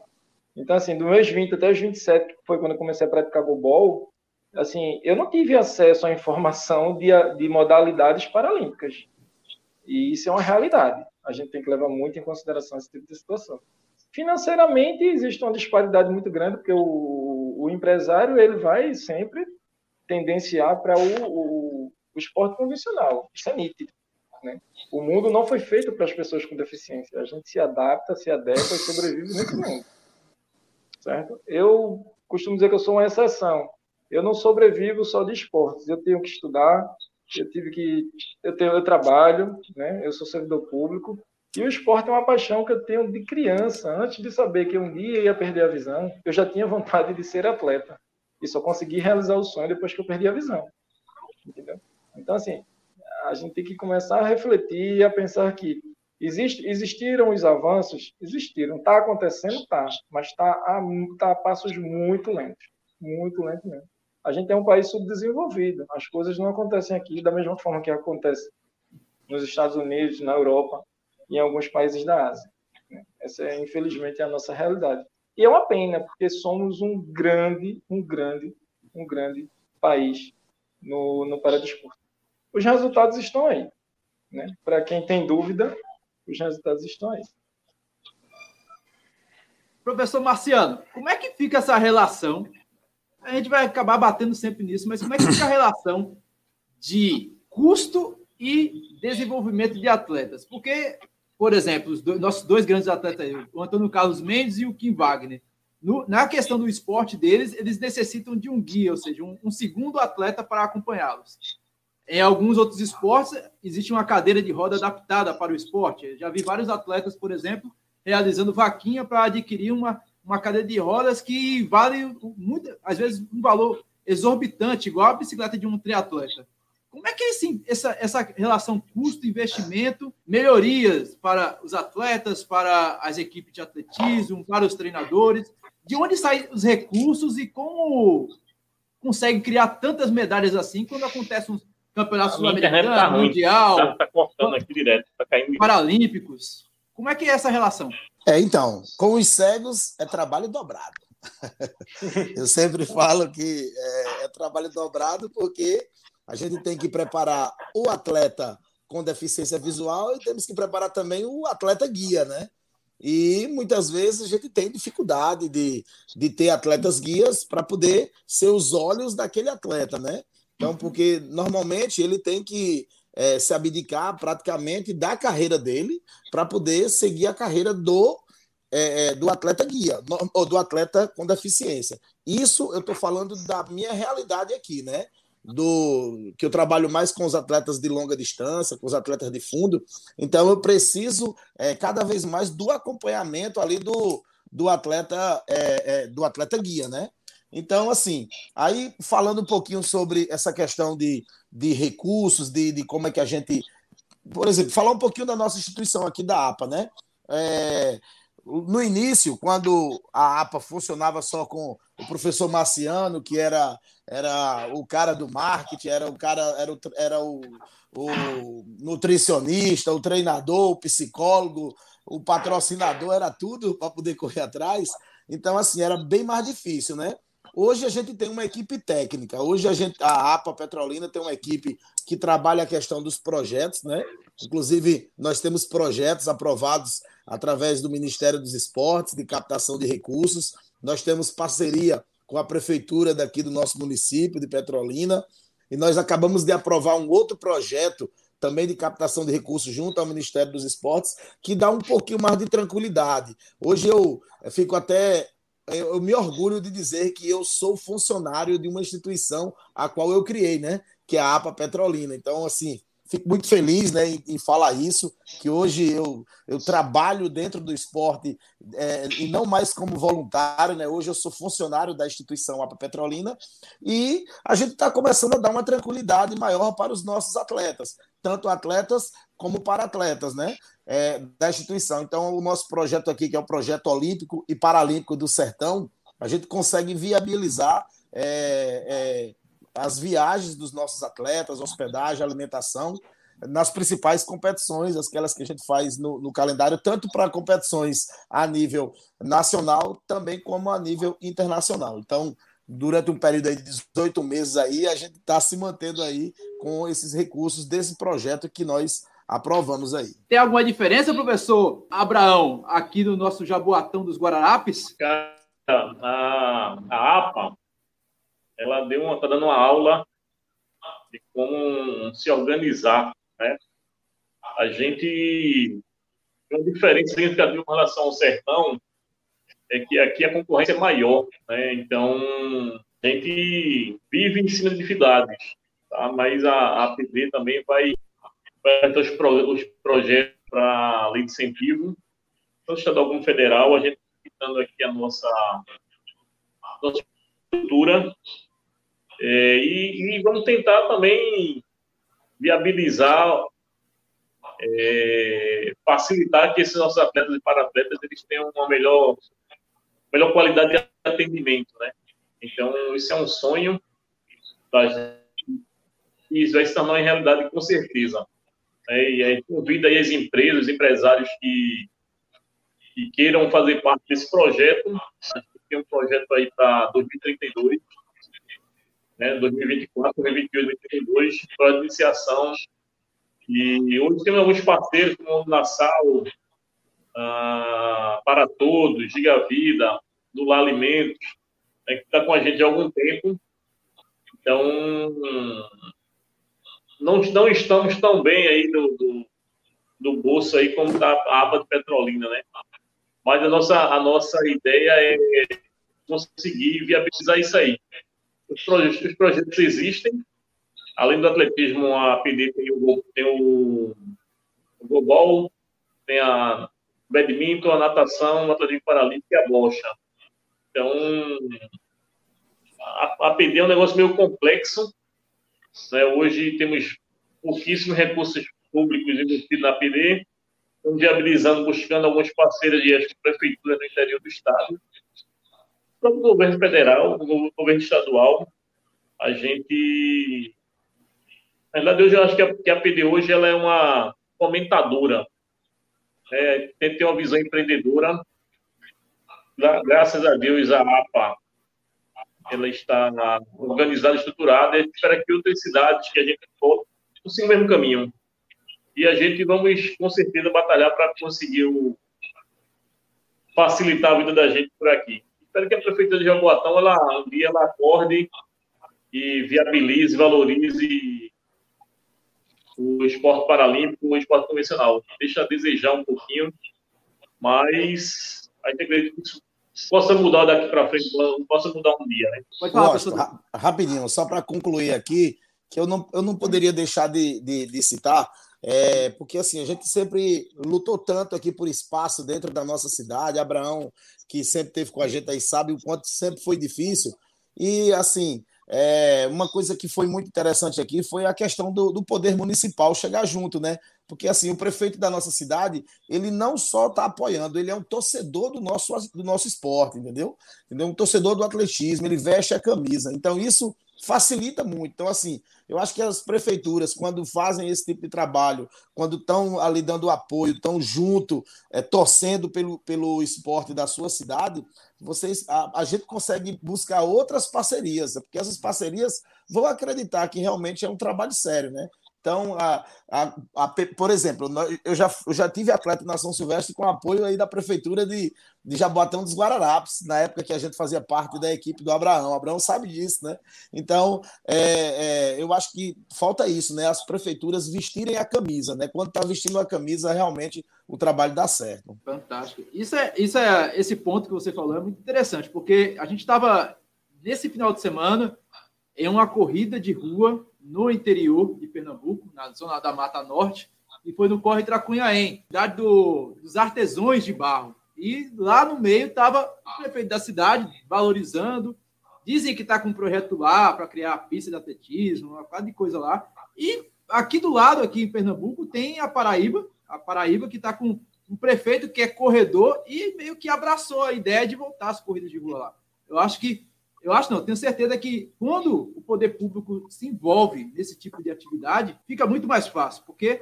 [SPEAKER 4] Então, assim, dos meus 20 até os 27, que foi quando eu comecei a praticar goalball, assim, eu não tive acesso à informação de modalidades paralímpicas. E isso é uma realidade. A gente tem que levar muito em consideração esse tipo de situação. Financeiramente, existe uma disparidade muito grande, porque o empresário ele vai sempre tendenciar para o esporte convencional. Isso é nítido. Né? O mundo não foi feito para as pessoas com deficiência. A gente se adapta, se adequa e sobrevive nesse mundo. Certo? Eu costumo dizer que eu sou uma exceção. Eu não sobrevivo só de esportes. Eu tenho que estudar, eu trabalho, né? Eu sou servidor público, e o esporte é uma paixão que eu tenho de criança. Antes de saber que um dia ia perder a visão, eu já tinha vontade de ser atleta. E só consegui realizar o sonho depois que eu perdi a visão. Entendeu? Então, assim, a gente tem que começar a refletir e a pensar que existiram os avanços? Existiram. Está acontecendo? Está. Mas está a passos muito lentos. Muito lentos mesmo. A gente é um país subdesenvolvido. As coisas não acontecem aqui da mesma forma que acontece nos Estados Unidos, na Europa e em alguns países da Ásia. Essa é, infelizmente, a nossa realidade. E é uma pena, porque somos um grande país no paradesporto. Os resultados estão aí. Né? Para quem tem dúvida, os resultados estão aí.
[SPEAKER 1] Professor Marciano, como é que fica essa relação? A gente vai acabar batendo sempre nisso, mas como é que fica a relação de custo e desenvolvimento de atletas? Porque, por exemplo, nossos 2 grandes atletas, o Antônio Carlos Mendes e o Kim Wagner, na questão do esporte deles, eles necessitam de um guia, ou seja, um segundo atleta para acompanhá-los. Em alguns outros esportes, existe uma cadeira de roda adaptada para o esporte. Eu já vi vários atletas, por exemplo, realizando vaquinha para adquirir uma cadeira de rodas que vale, às vezes, um valor exorbitante, igual a bicicleta de um triatleta. Como é que essa relação custo-investimento, melhorias para os atletas, para as equipes de atletismo, para os treinadores, de onde saem os recursos e como consegue criar tantas medalhas assim quando acontece um campeonato sul-americano, mundial,
[SPEAKER 5] tá cortando aqui direto, tá caindo
[SPEAKER 1] paralímpicos? Como é que é essa relação?
[SPEAKER 6] Então, com os cegos é trabalho dobrado. Eu sempre falo que é trabalho dobrado porque a gente tem que preparar o atleta com deficiência visual e temos que preparar também o atleta guia, né? E muitas vezes a gente tem dificuldade de ter atletas guias para poder ser os olhos daquele atleta, né? Então, porque normalmente ele tem que se abdicar praticamente da carreira dele para poder seguir a carreira do atleta guia, ou do atleta com deficiência. Isso eu estou falando da minha realidade aqui, né? Que eu trabalho mais com os atletas de longa distância, com os atletas de fundo, então eu preciso cada vez mais do acompanhamento ali do atleta guia, né? Então, assim, aí falando um pouquinho sobre essa questão de recursos, de como é que a gente por exemplo, falar um pouquinho da nossa instituição aqui da APA, né? No início, quando a APA funcionava só com o professor Marciano, que era o cara do marketing, era o nutricionista, o treinador, o psicólogo, o patrocinador, era tudo para poder correr atrás. Então, assim, era bem mais difícil, né? Hoje a gente tem uma equipe técnica. Hoje a APA Petrolina tem uma equipe que trabalha a questão dos projetos, né? Inclusive, nós temos projetos aprovados através do Ministério dos Esportes, de captação de recursos. Nós temos parceria com a prefeitura daqui do nosso município, de Petrolina, e nós acabamos de aprovar um outro projeto também de captação de recursos junto ao Ministério dos Esportes, que dá um pouquinho mais de tranquilidade. Hoje eu me orgulho de dizer que eu sou funcionário de uma instituição a qual eu criei, né? Que é a APA Petrolina. Então, assim, fico muito feliz, né, em falar isso, que hoje eu trabalho dentro do esporte e não mais como voluntário, né? Hoje eu sou funcionário da instituição APA Petrolina e a gente está começando a dar uma tranquilidade maior para os nossos atletas, tanto atletas como para-atletas, né? Da instituição. Então, o nosso projeto aqui, que é o Projeto Olímpico e Paralímpico do Sertão, a gente consegue viabilizar as viagens dos nossos atletas, hospedagem, alimentação, nas principais competições, aquelas que a gente faz no calendário, tanto para competições a nível nacional, também como a nível internacional. Então, durante um período aí de 18 meses, aí, a gente está se mantendo aí com esses recursos desse projeto que nós aprovamos aí.
[SPEAKER 1] Tem alguma diferença, professor Abraão, aqui no nosso Jaboatão dos Guararapes?
[SPEAKER 5] Cara, a APA, ela está dando uma aula de como se organizar, né? A gente tem uma diferença significativa com relação ao sertão, é que aqui a concorrência é maior, né? Então, a gente vive em cima de dificuldades, tá? Mas a APD também vai ter os projetos para lei de incentivo, tanto estadual como federal. A gente está dando aqui a nossa estrutura e vamos tentar também viabilizar, facilitar que esses nossos atletas e para-atletas eles tenham uma melhor qualidade de atendimento, né? Então, isso é um sonho e isso vai se tornar em realidade com certeza. E aí convida aí as empresas, os empresários que queiram fazer parte desse projeto. A gente tem um projeto aí para 2032, né, 2024, 2028, 2032, para iniciação. E hoje temos alguns parceiros, como o Nassau, Para Todos, Giga Vida, do Lá Alimentos, né, que está com a gente há algum tempo. Então, não estamos tão bem aí do bolso aí como está a APA de Petrolina, né? Mas a nossa ideia é conseguir viabilizar isso aí. Os projetos existem. Além do atletismo, a APD tem o Global, tem a badminton, a natação, o atletismo paralímpico e a bocha. Então, a APD é um negócio meio complexo, né? Hoje temos pouquíssimos recursos públicos investidos na APD, estamos viabilizando, buscando alguns parceiros e as prefeituras do interior do estado, o próprio governo federal, o governo estadual. A gente, na verdade, hoje eu acho que a APD hoje ela é uma fomentadora, tem que ter uma visão empreendedora. Graças a Deus, a APA ela está organizada, estruturada, e espera que outras cidades que a gente for siga o mesmo caminho. E a gente vamos, com certeza, batalhar para conseguir facilitar a vida da gente por aqui. Espero que a Prefeitura de Jaboatão, um dia, ela acorde e viabilize, valorize o esporte paralímpico, o esporte convencional. Deixa a desejar um pouquinho, mas a gente acredita que isso possa mudar daqui para frente, possa mudar um dia, né?
[SPEAKER 6] Pode falar, rapidinho, só para concluir aqui, que eu não poderia deixar de citar, porque assim, a gente sempre lutou tanto aqui por espaço dentro da nossa cidade. Abraão, que sempre esteve com a gente aí, sabe o quanto sempre foi difícil. E assim, uma coisa que foi muito interessante aqui foi a questão do poder municipal chegar junto, né? Porque assim, o prefeito da nossa cidade, ele não só está apoiando, ele é um torcedor do nosso esporte, entendeu? Um torcedor do atletismo, ele veste a camisa. Então, isso facilita muito. Então, assim, eu acho que as prefeituras, quando fazem esse tipo de trabalho, quando estão ali dando apoio, estão junto, torcendo pelo esporte da sua cidade, a gente consegue buscar outras parcerias, porque essas parcerias vão acreditar que realmente é um trabalho sério, né? Então, por exemplo, eu já tive atleta na São Silvestre com apoio aí da prefeitura de Jaboatão dos Guararapes, na época que a gente fazia parte da equipe do Abraão. O Abraão sabe disso, né? Então, eu acho que falta isso, né? As prefeituras vestirem a camisa, né? Quando está vestindo a camisa, realmente o trabalho dá certo.
[SPEAKER 1] Fantástico. Esse ponto que você falou é muito interessante, porque a gente estava, nesse final de semana, em uma corrida de rua no interior de Pernambuco, na zona da Mata Norte, e foi no Corre Tracunhaém, cidade dos artesãos de barro. E lá no meio estava o prefeito da cidade valorizando. Dizem que está com um projeto lá para criar pista de atletismo, uma parte de coisa lá. E aqui do lado, aqui em Pernambuco, tem a Paraíba que está com um prefeito que é corredor e meio que abraçou a ideia de voltar às corridas de rua lá. Tenho certeza que quando o poder público se envolve nesse tipo de atividade, fica muito mais fácil, porque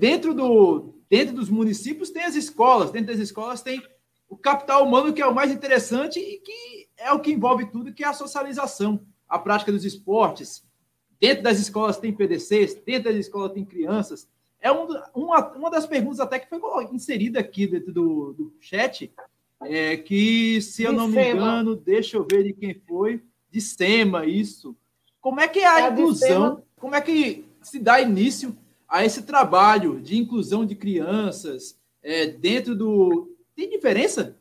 [SPEAKER 1] dentro dos municípios tem as escolas, dentro das escolas tem o capital humano, que é o mais interessante e que é o que envolve tudo, que é a socialização, a prática dos esportes. Dentro das escolas tem PDCs, dentro das escolas tem crianças. É uma das perguntas até que foi inserida aqui dentro do chat, que, se eu não me engano, deixa eu ver de quem foi, de SEMA, isso. Como é que é a inclusão, como é que se dá início a esse trabalho de inclusão de crianças dentro do... Tem diferença?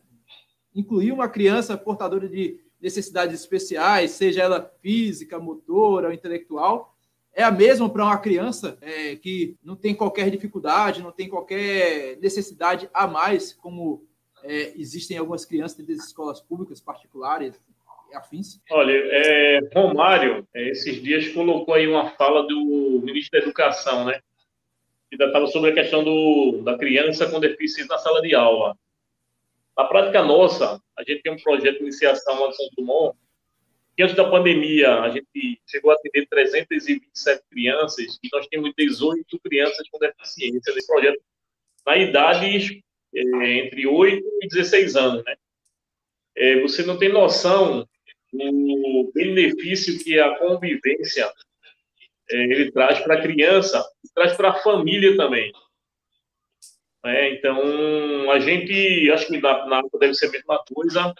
[SPEAKER 1] Incluir uma criança portadora de necessidades especiais, seja ela física, motora ou intelectual, é a mesma para uma criança que não tem qualquer dificuldade, não tem qualquer necessidade a mais, como existem algumas crianças dentro das escolas públicas, particulares, afins?
[SPEAKER 5] Olha, Romário, esses dias colocou aí uma fala do ministro da Educação, né? Que tratava sobre a questão da criança com deficiência na sala de aula. Na prática nossa, a gente tem um projeto de iniciação lá de São Dumont, que antes da pandemia a gente chegou a atender 327 crianças e nós temos 18 crianças com deficiência nesse projeto, na idade entre 8 e 16 anos, né? Você não tem noção do benefício que a convivência ele traz para a criança e traz para a família também. Então, a gente, acho que na deve ser a mesma coisa,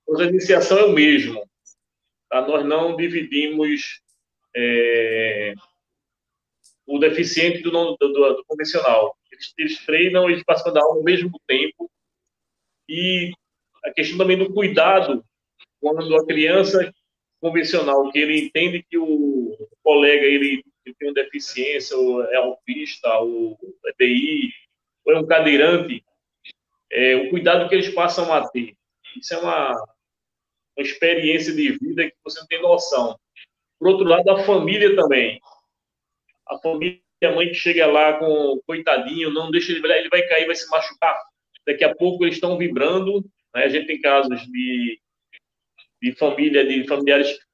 [SPEAKER 5] mas a iniciação é o mesmo. Tá? Nós não dividimos o deficiente do convencional. Eles treinam, eles passam da aula ao mesmo tempo. E a questão também do cuidado, quando a criança convencional, que ele entende que o colega ele tem uma deficiência, ou é autista, ou é DI, ou é um cadeirante, o cuidado que eles passam a ter. Isso é uma experiência de vida que você não tem noção. Por outro lado, a família também. A família, a mãe que chega lá com coitadinho, não deixa ele vai cair, vai se machucar. Daqui a pouco eles estão vibrando. Né? A gente tem casos de família, de familiares que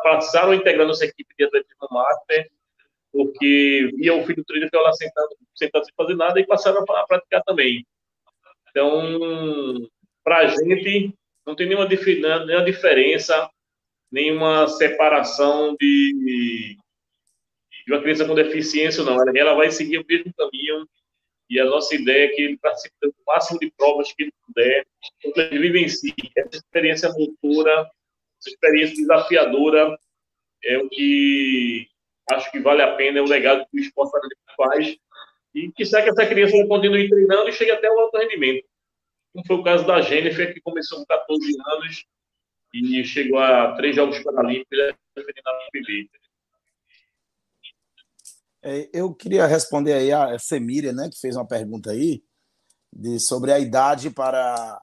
[SPEAKER 5] passaram integrando essa equipe de atletismo master, porque via o filho do treino ficar lá sentado sem fazer nada e passaram a praticar também. Então, para a gente, não tem nenhuma diferença, nenhuma separação de uma criança com deficiência ou não. Ela vai seguir o mesmo caminho e a nossa ideia é que ele participe do máximo de provas que ele puder, que ele vivencie essa experiência motora, essa experiência desafiadora, é o que acho que vale a pena, é o legado que o esporte faz, e que será que essa criança continue treinando e chegue até o alto rendimento. Como foi o caso da Jennifer, que começou com 14 anos e chegou a 3 Jogos Paralímpicos defendendo a PB.
[SPEAKER 6] Eu queria responder aí a Semíria, né, que fez uma pergunta aí sobre a idade para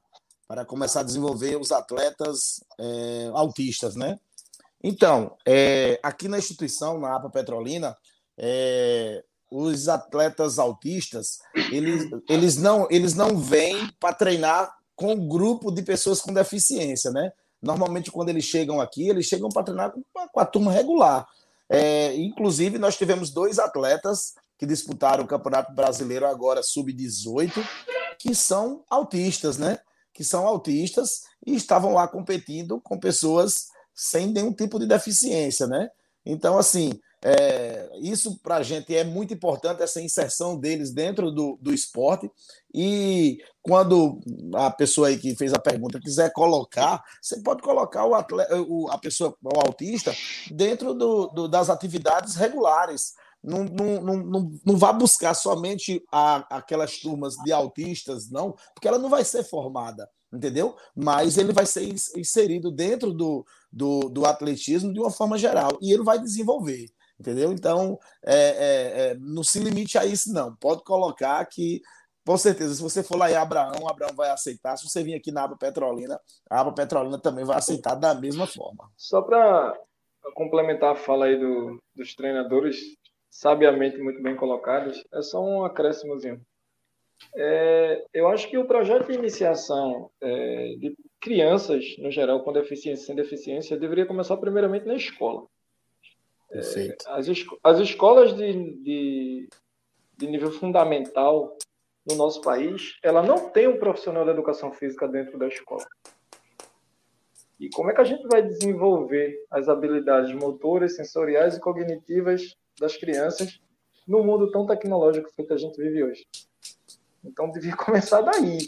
[SPEAKER 6] começar a desenvolver os atletas autistas, né? Então, aqui na instituição, na APA Petrolina, os atletas autistas, eles não vêm para treinar com um grupo de pessoas com deficiência, né? Normalmente, quando eles chegam aqui, eles chegam para treinar com a turma regular. Inclusive, nós tivemos 2 atletas que disputaram o Campeonato Brasileiro agora, sub-18, que são autistas, né? Que são autistas e estavam lá competindo com pessoas sem nenhum tipo de deficiência, né? Então, assim, isso para a gente é muito importante, essa inserção deles dentro do esporte. E quando a pessoa aí que fez a pergunta quiser colocar, você pode colocar a pessoa, o autista, dentro das atividades regulares. Não vá buscar somente aquelas turmas de autistas, não, porque ela não vai ser formada, entendeu? Mas ele vai ser inserido dentro do atletismo de uma forma geral e ele vai desenvolver, entendeu? Então, não se limite a isso, não. Pode colocar que, com certeza, se você for lá em Abraão vai aceitar. Se você vir aqui na Aba Petrolina, a Aba Petrolina também vai aceitar da mesma forma.
[SPEAKER 4] Só para complementar a fala aí dos treinadores, sabiamente muito bem colocados, é só um acréscimozinho. Eu acho que o projeto de iniciação de crianças, no geral, com deficiência e sem deficiência, deveria começar primeiramente na escola.
[SPEAKER 6] Perfeito.
[SPEAKER 4] As escolas de nível fundamental no nosso país, ela não tem um profissional da educação física dentro da escola. E como é que a gente vai desenvolver as habilidades motoras, sensoriais e cognitivas das crianças no mundo tão tecnológico que a gente vive hoje? Então, devia começar daí.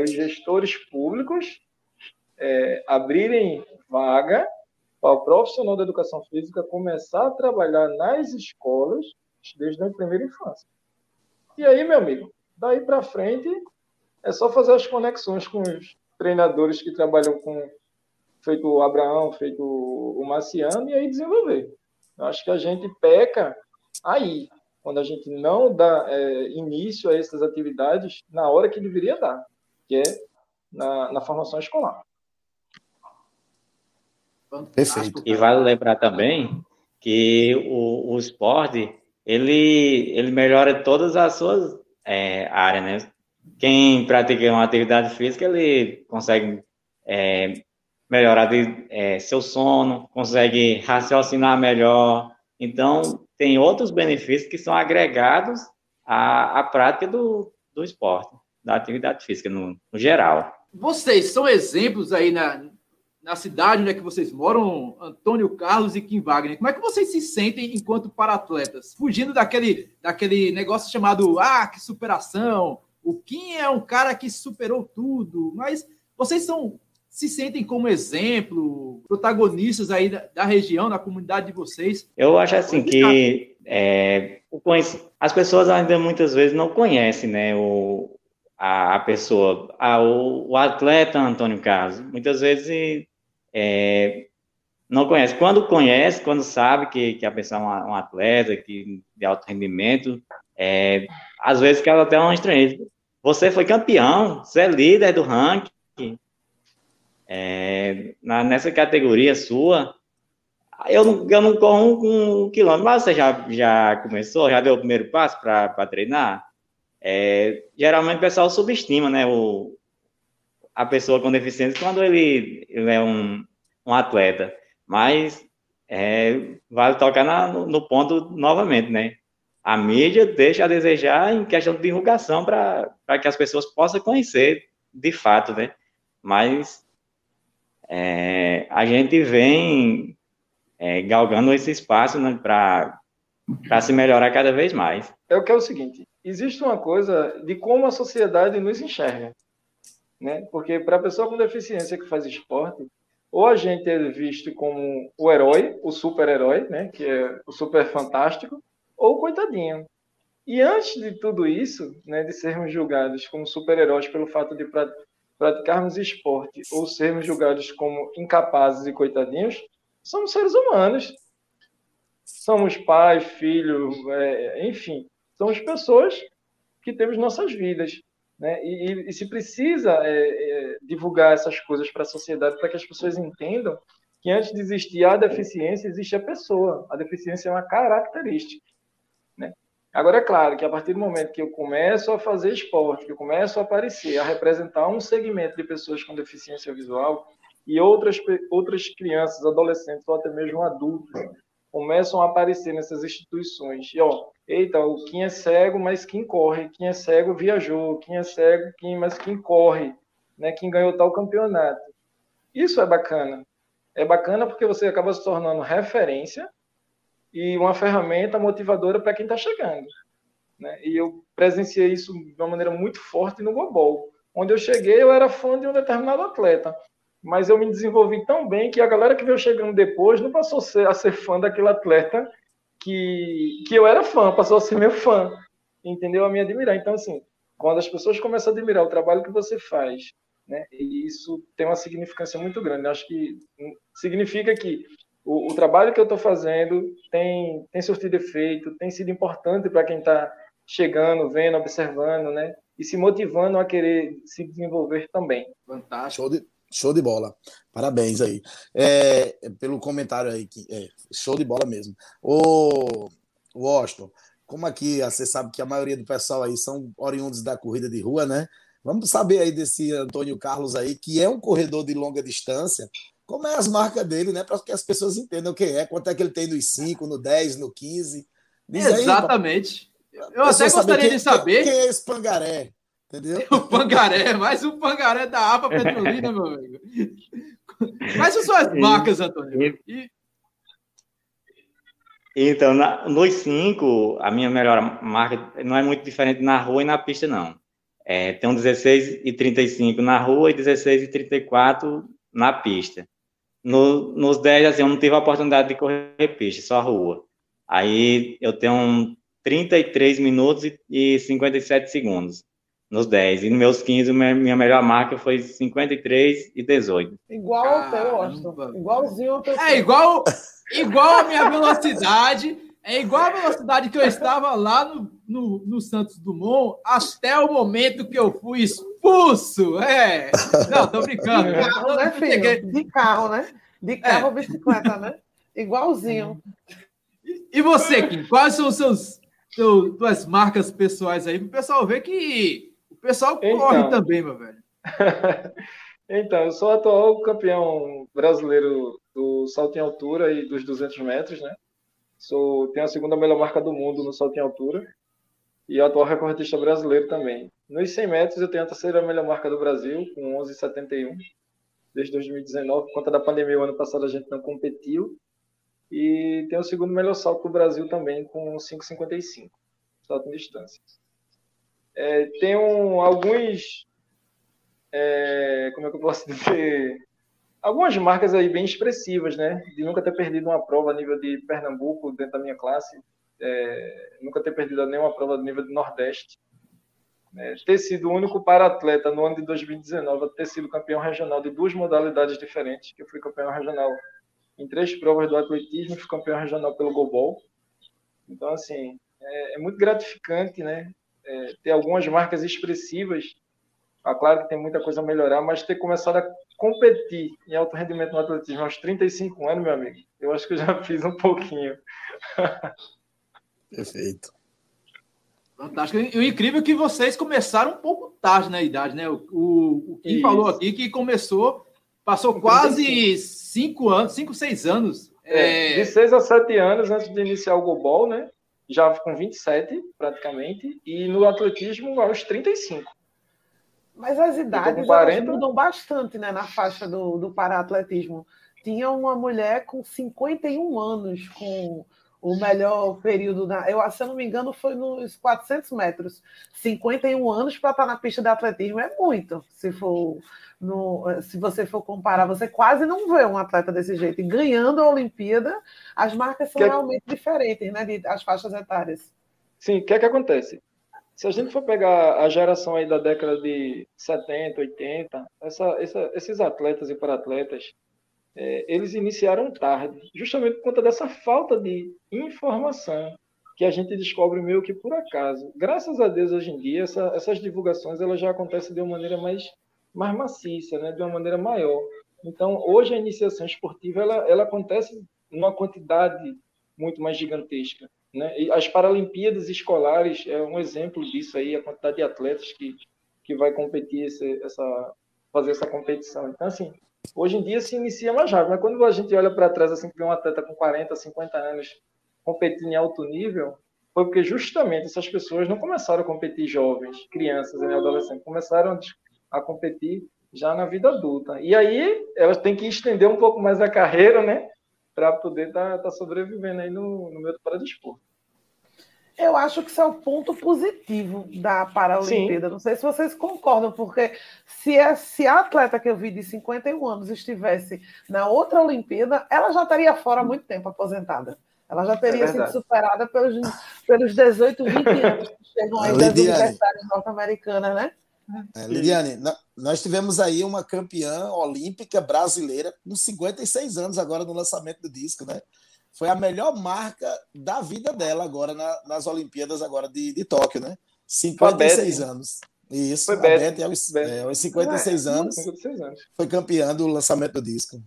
[SPEAKER 4] Os gestores públicos abrirem vaga para o profissional da educação física começar a trabalhar nas escolas desde a primeira infância. E aí, meu amigo, daí para frente, é só fazer as conexões com os treinadores que trabalham feito o Abraão, feito o Marciano, e aí desenvolver. Eu acho que a gente peca aí, quando a gente não dá início a essas atividades na hora que deveria dar, que é na formação escolar.
[SPEAKER 6] Perfeito.
[SPEAKER 3] E vale lembrar também que o esporte, ele melhora todas as suas áreas, né? Quem pratica uma atividade física, ele consegue melhorar seu sono, consegue raciocinar melhor. Então, tem outros benefícios que são agregados à prática do esporte, da atividade física no geral.
[SPEAKER 1] Vocês são exemplos aí na cidade onde é que vocês moram, Antônio Carlos e Kim Wagner. Como é que vocês se sentem enquanto para-atletas? Fugindo daquele negócio chamado que superação. O Kim é um cara que superou tudo, mas vocês se sentem como exemplo, protagonistas aí da região, da comunidade de vocês?
[SPEAKER 3] Eu acho assim que as pessoas ainda muitas vezes não conhecem, né, a pessoa, o atleta Antônio Carlos. Muitas vezes não conhece. Quando sabe que a pessoa é um atleta de alto rendimento, às vezes que ela até uma estranha. Você foi campeão, você é líder do ranking. Nessa categoria sua, eu não corro 1 quilômetro, mas você já começou, já deu o primeiro passo para treinar? Geralmente o pessoal subestima, né, a pessoa com deficiência quando ele é um atleta, mas vale tocar no ponto novamente, né? A mídia deixa a desejar em questão de divulgação para que as pessoas possam conhecer de fato, né? Mas a gente vem galgando esse espaço, né, para se melhorar cada vez mais.
[SPEAKER 4] É o seguinte, existe uma coisa de como a sociedade nos enxerga, né? Porque para a pessoa com deficiência que faz esporte, ou a gente é visto como o herói, o super-herói, né, que é o super fantástico, ou coitadinho. E antes de tudo isso, né, de sermos julgados como super-heróis pelo fato de praticarmos esporte ou sermos julgados como incapazes e coitadinhos, somos seres humanos. Somos pai, filho, enfim, somos pessoas que temos nossas vidas, né? E se precisa divulgar essas coisas para a sociedade, para que as pessoas entendam que antes de existir a deficiência, existe a pessoa. A deficiência é uma característica, né? Agora, é claro que a partir do momento que eu começo a fazer esporte, que eu começo a aparecer, a representar um segmento de pessoas com deficiência visual e outras crianças, adolescentes ou até mesmo adultos começam a aparecer nessas instituições. E, eita, o Kim é cego, mas quem corre. Quem é cego viajou. Quem é cego, mas quem corre. Né? Quem ganhou tal campeonato. Isso é bacana. É bacana porque você acaba se tornando referência e uma ferramenta motivadora para quem está chegando. Né? E eu presenciei isso de uma maneira muito forte no Gobol. Onde eu cheguei, eu era fã de um determinado atleta. Mas eu me desenvolvi tão bem que a galera que veio chegando depois não passou a ser fã daquele atleta que eu era fã, passou a ser meu fã. Entendeu? A me admirar. Então, assim, quando as pessoas começam a admirar o trabalho que você faz, né? E isso tem uma significância muito grande. Eu acho que significa que o trabalho que eu estou fazendo tem surtido efeito, tem sido importante para quem está chegando, vendo, observando, né? E se motivando a querer se desenvolver também.
[SPEAKER 1] Fantástico.
[SPEAKER 6] Show de bola. Parabéns aí. Pelo comentário aí. Show de bola mesmo. Ô, Washington, como aqui você sabe que a maioria do pessoal aí são oriundos da corrida de rua, né? Vamos saber aí desse Antônio Carlos aí, que é um corredor de longa distância. Como é as marcas dele, né? Para que as pessoas entendam quem é, quanto é que ele tem nos 5, no 10, no 15. Diz
[SPEAKER 1] exatamente. Aí, eu até gostaria de saber.
[SPEAKER 6] Quem é esse Pangaré? Entendeu?
[SPEAKER 1] O Pangaré, mais um Pangaré da APA Petrolina, meu amigo. Quais são suas marcas, Antônio?
[SPEAKER 3] Então, nos 5, a minha melhor marca não é muito diferente na rua e na pista, não. Tem um 16 e 35 na rua e 16 e 34 na pista. Nos 10, assim, eu não tive a oportunidade de correr pista, só rua. Aí eu tenho 33 minutos e 57 segundos nos 10. E nos meus 15, minha melhor marca foi 53 e 18.
[SPEAKER 2] Igual ao teu, Washington. Igualzinho ao teu.
[SPEAKER 1] Igual a minha velocidade. É igual a velocidade que eu estava lá no Santos Dumont até o momento que eu fui expulso. Não, tô brincando.
[SPEAKER 2] De carro, né, filho? De carro, né? De carro ou bicicleta, né? Igualzinho.
[SPEAKER 1] E você, Kim? Quais são suas marcas pessoais aí? Para o pessoal ver que o pessoal corre também, meu velho.
[SPEAKER 4] Então, eu sou atual campeão brasileiro do salto em altura e dos 200 metros, né? Tenho a segunda melhor marca do mundo no salto em altura e atual recordista brasileiro também. Nos 100 metros eu tenho a terceira melhor marca do Brasil, com 11,71, desde 2019. Por conta da pandemia, o ano passado a gente não competiu. E tenho o segundo melhor salto do Brasil também, com 5,55, salto em distância. Tenho alguns... como é que eu posso dizer... Algumas marcas aí bem expressivas, né? De nunca ter perdido uma prova a nível de Pernambuco dentro da minha classe, nunca ter perdido nenhuma prova a nível de Nordeste, ter sido o único para-atleta no ano de 2019 a ter sido campeão regional de 2 modalidades diferentes, que eu fui campeão regional em 3 provas do atletismo e fui campeão regional pelo Gobol. Então, assim, é muito gratificante, né? Ter algumas marcas expressivas. Claro que tem muita coisa a melhorar, mas ter começado a competir em alto rendimento no atletismo aos 35 anos, meu amigo, eu acho que eu já fiz um pouquinho.
[SPEAKER 6] Perfeito.
[SPEAKER 1] Fantástico. E o incrível é que vocês começaram um pouco tarde na idade, né? O Kim falou aqui que passou quase 5 anos, 5, 6 anos.
[SPEAKER 4] De 6 a 7 anos antes de iniciar o Gobol, né? Já com 27, praticamente, e no atletismo aos 35.
[SPEAKER 2] Mas as idades elas mudam bastante, né, na faixa do para-atletismo. Tinha uma mulher com 51 anos, com o melhor período, se eu não me engano, foi nos 400 metros. 51 anos para estar na pista de atletismo é muito. Se você for comparar, você quase não vê um atleta desse jeito. E ganhando a Olimpíada, as marcas são realmente diferentes, né, as faixas etárias.
[SPEAKER 4] Sim, o que é que acontece? Se a gente for pegar a geração aí da década de 70, 80, esses atletas e para-atletas, eles iniciaram tarde, justamente por conta dessa falta de informação que a gente descobre meio que por acaso. Graças a Deus, hoje em dia, essas divulgações elas já acontecem de uma maneira mais maciça, né? De uma maneira maior. Então, hoje a iniciação esportiva ela acontece numa quantidade muito mais gigantesca, né? E as Paralimpíadas escolares é um exemplo disso aí, a quantidade de atletas que vai competir, fazer essa competição. Então, assim, hoje em dia se inicia mais rápido, mas quando a gente olha para trás, assim, que vê um atleta com 40, 50 anos competindo em alto nível, foi porque justamente essas pessoas não começaram a competir jovens, crianças e adolescentes, começaram a competir já na vida adulta. E aí elas têm que estender um pouco mais a carreira, né, para poder tá sobrevivendo aí no meio do paradesporto.
[SPEAKER 2] Eu acho que isso é o ponto positivo da Paralimpíada. Sim. Não sei se vocês concordam, porque se a atleta que eu vi de 51 anos estivesse na outra Olimpíada, ela já estaria fora há muito tempo, aposentada. Ela já teria sido superada pelos 18, 20 anos que chegam aí das universidades norte-americanas, né?
[SPEAKER 6] Lidiane, nós tivemos aí uma campeã olímpica brasileira com 56 anos agora no lançamento do disco, né? Foi a melhor marca da vida dela agora nas Olimpíadas agora de Tóquio, né? 56 anos. Isso,
[SPEAKER 4] foi
[SPEAKER 6] a Beth, aos 56 anos,
[SPEAKER 4] 56 anos,
[SPEAKER 6] foi campeã do lançamento do disco.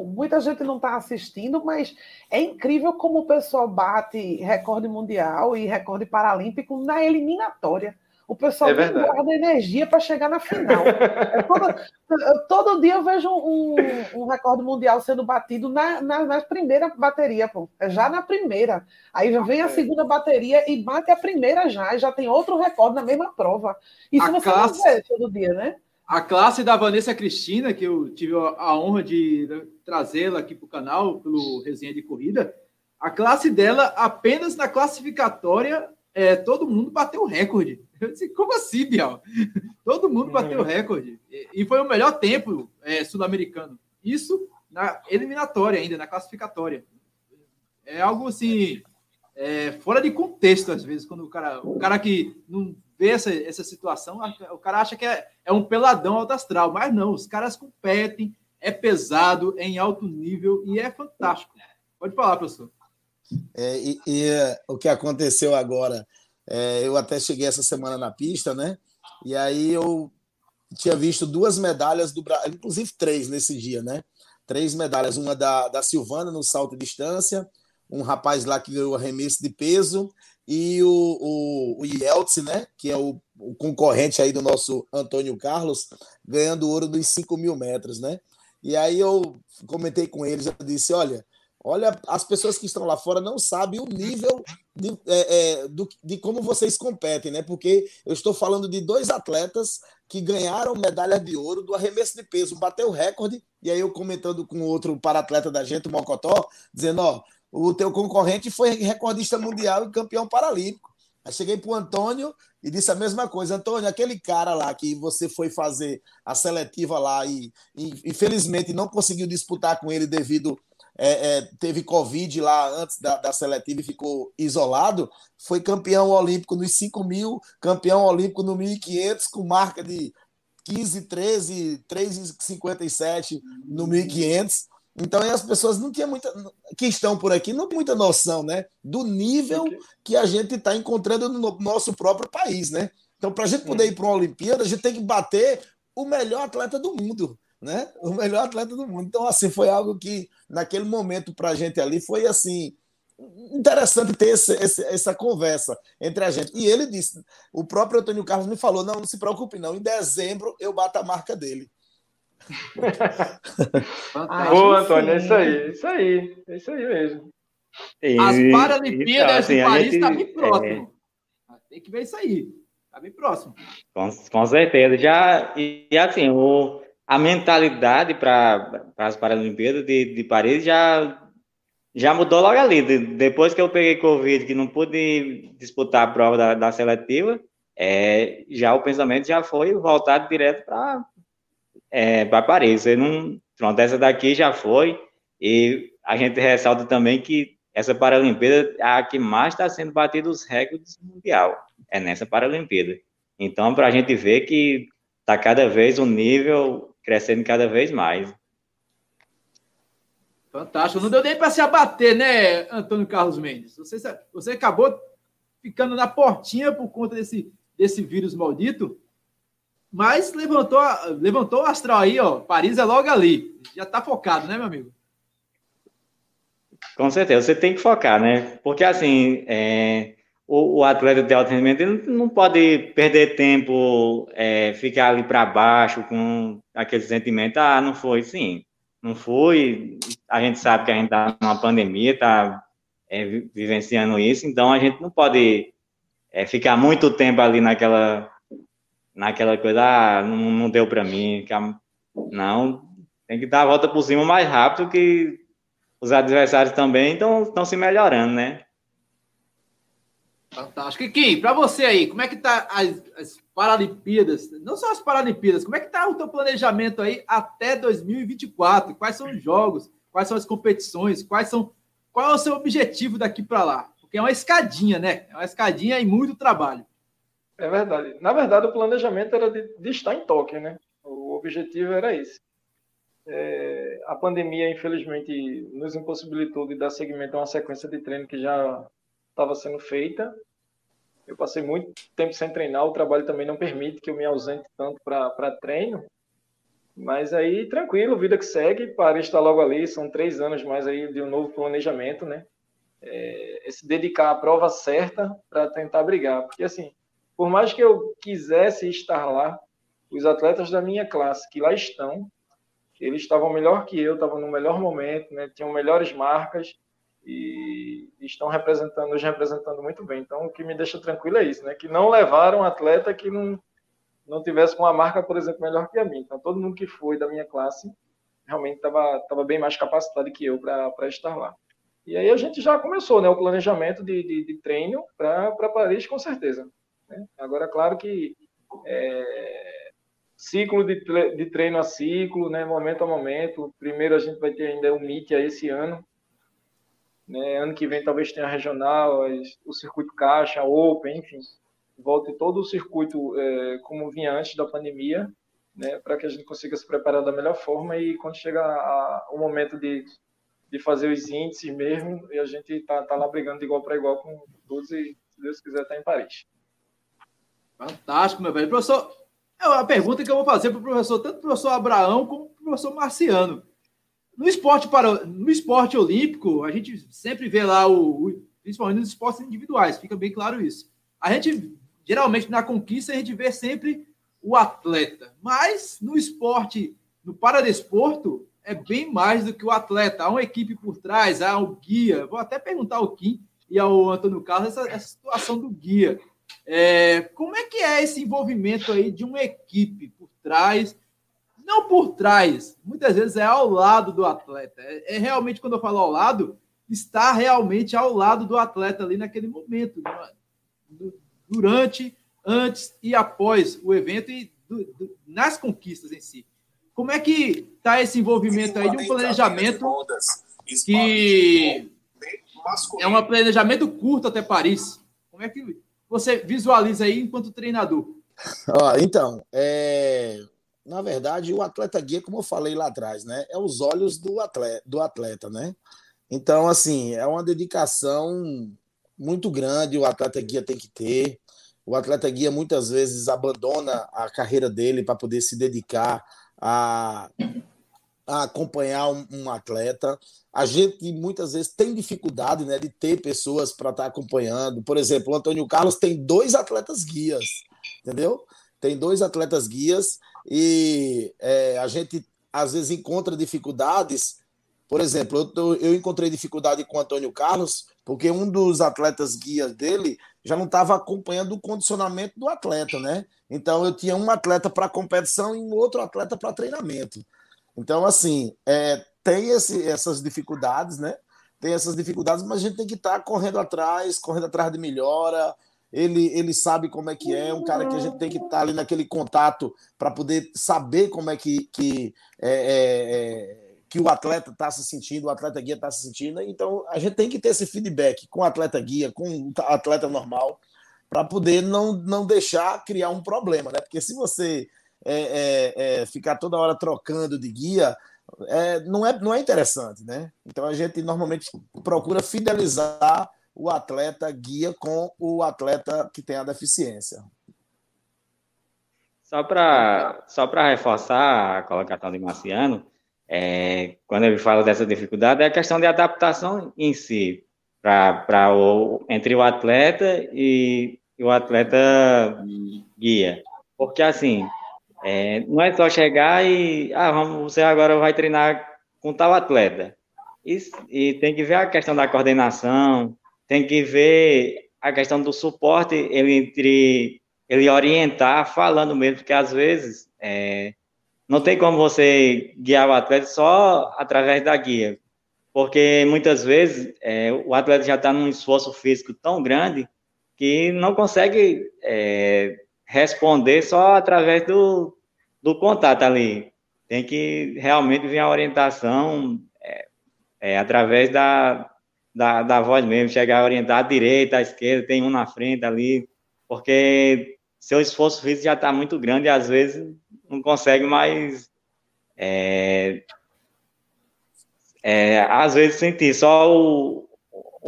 [SPEAKER 2] Muita gente não está assistindo, mas é incrível como o pessoal bate recorde mundial e recorde paralímpico na eliminatória. O pessoal guarda energia para chegar na final. Todo dia eu vejo um recorde mundial sendo batido na primeira bateria, pô. Já na primeira. Aí já vem a segunda bateria e bate a primeira já tem outro recorde na mesma prova. Isso você não vê todo dia, né?
[SPEAKER 1] A classe da Vanessa Cristina, que eu tive a honra de trazê-la aqui para o canal, pelo Resenha de Corrida, a classe dela, apenas na classificatória, todo mundo bateu o recorde. Eu disse, como assim, Bial? Todo mundo bateu o recorde. E foi o melhor tempo sul-americano. Isso na eliminatória ainda, na classificatória. É algo assim, fora de contexto, às vezes, quando o cara que não vê essa situação, o cara acha que é um peladão alto astral, mas não, os caras competem, é pesado, é em alto nível e é fantástico. Pode falar, professor.
[SPEAKER 6] O que aconteceu agora, eu até cheguei essa semana na pista, né? E aí eu tinha visto 2 medalhas do Brasil, inclusive 3 nesse dia, né? 3 medalhas, uma da Silvana no salto de distância, um rapaz lá que ganhou arremesso de peso, e o Yeltsin, né, que é o concorrente aí do nosso Antônio Carlos, ganhando ouro dos 5.000 metros, né? E aí eu comentei com eles, eu disse, olha, as pessoas que estão lá fora não sabem o nível de como vocês competem, né? Porque eu estou falando de 2 atletas que ganharam medalha de ouro do arremesso de peso, bateu o recorde, e aí eu comentando com outro para-atleta da gente, o Mocotó, dizendo, o teu concorrente foi recordista mundial e campeão paralímpico. Aí cheguei para o Antônio e disse a mesma coisa. Antônio, aquele cara lá que você foi fazer a seletiva lá e infelizmente não conseguiu disputar com ele devido... teve Covid lá antes da seletiva e ficou isolado, foi campeão olímpico nos 5.000, campeão olímpico no 1.500 com marca de 15,13, 3,57 no 1.500. Então, as pessoas não tinham que estão por aqui, não têm muita noção, né, do nível que a gente está encontrando no nosso próprio país, né? Então, para a gente poder ir para uma Olimpíada, a gente tem que bater o melhor atleta do mundo, né? O melhor atleta do mundo. Então, assim, foi algo que, naquele momento, para a gente ali, foi, assim, interessante ter essa conversa entre a gente. E ele disse, o próprio Antônio Carlos me falou, não se preocupe não, em dezembro eu bato a marca dele.
[SPEAKER 4] Boa, Antônio, é isso aí mesmo.
[SPEAKER 1] As Paralimpíadas de Paris está bem próximo. Tem que ver isso aí, está bem próximo.
[SPEAKER 3] Com certeza. E assim, a mentalidade para as Paralimpíadas de Paris já mudou logo ali. Depois que eu peguei Covid, que não pude disputar a prova da seletiva, já o pensamento já foi voltado direto para Paris. Pronto, essa daqui já foi, e a gente ressalta também que essa Paralimpíada é a que mais está sendo batido os recordes mundial, nessa Paralimpíada. Então, para a gente ver que está cada vez o nível crescendo cada vez mais.
[SPEAKER 1] Fantástico. Não deu nem para se abater, né, Antônio Carlos Mendes? Você acabou ficando na portinha por conta desse vírus maldito, mas levantou o astral aí, ó. Paris é logo ali. Já tá focado, né, meu amigo?
[SPEAKER 3] Com certeza, você tem que focar, né? Porque, assim, o atleta de alto rendimento ele não pode perder tempo, ficar ali para baixo com aquele sentimento, não foi, sim, não foi. A gente sabe que a gente está numa pandemia, está vivenciando isso, então a gente não pode ficar muito tempo ali naquela coisa, não deu para mim, não, tem que dar a volta por cima mais rápido que os adversários também estão se melhorando, né?
[SPEAKER 1] Fantástico. E Kim, para você aí, como é que tá as Paralimpíadas? Não só as Paralimpíadas, como é que tá o teu planejamento aí até 2024? Quais são os jogos? Quais são as competições? Qual é o seu objetivo daqui para lá? Porque é uma escadinha, né? É uma escadinha e muito trabalho.
[SPEAKER 4] É verdade. Na verdade, o planejamento era de estar em Tóquio, né? O objetivo era esse. A pandemia, infelizmente, nos impossibilitou de dar seguimento a uma sequência de treino que já estava sendo feita. Eu passei muito tempo sem treinar, o trabalho também não permite que eu me ausente tanto para treino. Mas aí, tranquilo, vida que segue, Paris está logo ali, são 3 anos mais aí de um novo planejamento, né? Se dedicar à prova certa para tentar brigar. Porque, assim, por mais que eu quisesse estar lá, os atletas da minha classe que lá estão, eles estavam melhor que eu, estavam no melhor momento, né? Tinham melhores marcas e estão nos representando muito bem. Então, o que me deixa tranquilo é isso, né? Que não levaram um atleta que não tivesse com uma marca, por exemplo, melhor que a minha. Então, todo mundo que foi da minha classe realmente estava bem mais capacitado que eu para estar lá. E aí a gente já começou, né? O planejamento de treino para Paris, com certeza. Né? Agora, claro que ciclo de treino a ciclo, né? Momento a momento. Primeiro a gente vai ter ainda o MIT esse ano. Né? Ano que vem talvez tenha a regional, o circuito caixa, Open, enfim. Volte todo o circuito como vinha antes da pandemia, né? Para que a gente consiga se preparar da melhor forma e quando chega o momento de fazer os índices mesmo, e a gente tá lá brigando de igual para igual com todos e, se Deus quiser, tá em Paris.
[SPEAKER 1] Fantástico, meu velho. Professor, é uma pergunta que eu vou fazer para o professor, tanto o professor Abraão como o professor Marciano. No esporte olímpico, a gente sempre vê lá, principalmente nos esportes individuais, fica bem claro isso. A gente, geralmente, na conquista, a gente vê sempre o atleta. Mas no esporte, no paradesporto, é bem mais do que o atleta. Há uma equipe por trás, há o guia. Vou até perguntar ao Kim e ao Antônio Carlos essa situação do guia. Como é que é esse envolvimento aí de uma equipe por trás? Não por trás, muitas vezes é ao lado do atleta. Realmente, quando eu falo ao lado, está realmente ao lado do atleta ali naquele momento, durante, antes e após o evento e nas conquistas em si. Como é que está esse envolvimento aí de um planejamento que é um planejamento curto até Paris? Como é que você visualiza aí enquanto treinador?
[SPEAKER 6] Então, na verdade, o atleta guia, como eu falei lá atrás, né, é os olhos do atleta, né? Então, assim, é uma dedicação muito grande o atleta guia tem que ter. O atleta guia muitas vezes abandona a carreira dele para poder se dedicar a acompanhar um atleta. A gente muitas vezes tem dificuldade, né, de ter pessoas para estar acompanhando. Por exemplo, o Antônio Carlos tem 2 atletas guias, entendeu? Tem 2 atletas guias e a gente às vezes encontra dificuldades. Por exemplo, eu encontrei dificuldade com o Antônio Carlos porque um dos atletas guias dele já não estava acompanhando o condicionamento do atleta, né? Então eu tinha um atleta para competição e um outro atleta para treinamento. Então, assim, tem essas dificuldades, né? Tem essas dificuldades, mas a gente tem que estar correndo atrás de melhora. Ele sabe como é que é, um cara que a gente tem que estar ali naquele contato para poder saber como é que o atleta está se sentindo, o atleta guia está se sentindo. Então, a gente tem que ter esse feedback com o atleta guia, com o atleta normal, para poder não deixar criar um problema, né? Porque se você ficar toda hora trocando de guia, não é interessante, né? Então, a gente normalmente procura fidelizar o atleta guia com o atleta que tem a deficiência.
[SPEAKER 3] Só para reforçar a colocação de Marciano, quando ele fala dessa dificuldade, é a questão de adaptação em si, entre o atleta e o atleta guia. Porque, assim, não é só chegar e, você agora vai treinar com tal atleta. E tem que ver a questão da coordenação, tem que ver a questão do suporte, ele orientar, falando mesmo, porque às vezes não tem como você guiar o atleta só através da guia, porque muitas vezes o atleta já está num esforço físico tão grande que não consegue responder só através do contato ali. Tem que realmente vir a orientação através da voz mesmo, chegar a orientar à direita, à esquerda, tem um na frente ali, porque seu esforço físico já está muito grande e às vezes não consegue mais às vezes sentir só o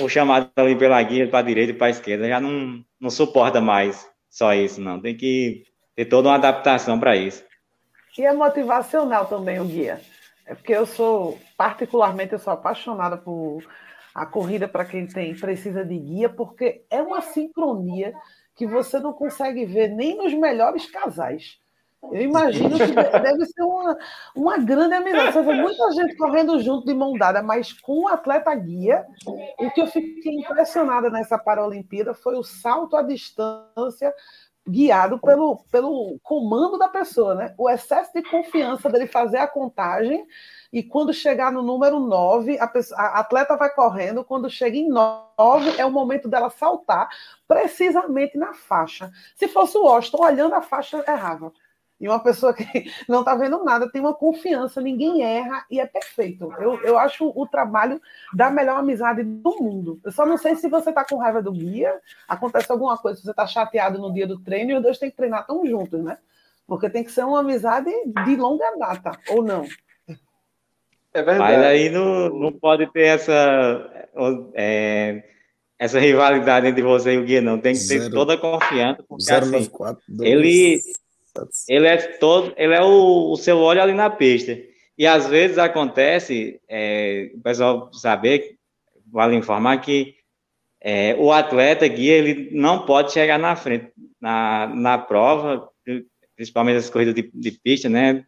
[SPEAKER 3] chamado ali pela guia para a direita e para a esquerda, já não suporta mais só isso, não. Tem que ter toda uma adaptação para isso.
[SPEAKER 2] E é motivacional também o guia. É porque particularmente, eu sou apaixonada por a corrida para quem precisa de guia, porque é uma sincronia que você não consegue ver nem nos melhores casais. Eu imagino que deve ser uma grande amizade. Você vê muita gente correndo junto de mão dada, mas com o atleta guia, o que eu fiquei impressionada nessa Paralimpíada foi o salto à distância guiado pelo comando da pessoa, né? O excesso de confiança dele fazer a contagem e quando chegar no número 9, a atleta vai correndo, quando chega em 9, é o momento dela saltar precisamente na faixa. Se fosse o Washington, olhando a faixa, errava. E uma pessoa que não está vendo nada, tem uma confiança, ninguém erra e é perfeito. Eu acho o trabalho da melhor amizade do mundo. Eu só não sei se você está com raiva do guia, acontece alguma coisa, você está chateado no dia do treino e os dois têm que treinar tão juntos, né? Porque tem que ser uma amizade de longa data, ou não?
[SPEAKER 4] É verdade.
[SPEAKER 3] Mas aí não pode ter essa rivalidade entre você e o guia, não. Tem que ter toda a confiança, porque
[SPEAKER 6] 094,
[SPEAKER 3] ele é o seu olho ali na pista. E às vezes acontece, o pessoal saber, vale informar que o atleta guia, ele não pode chegar na frente na prova, principalmente as corridas de pista, né?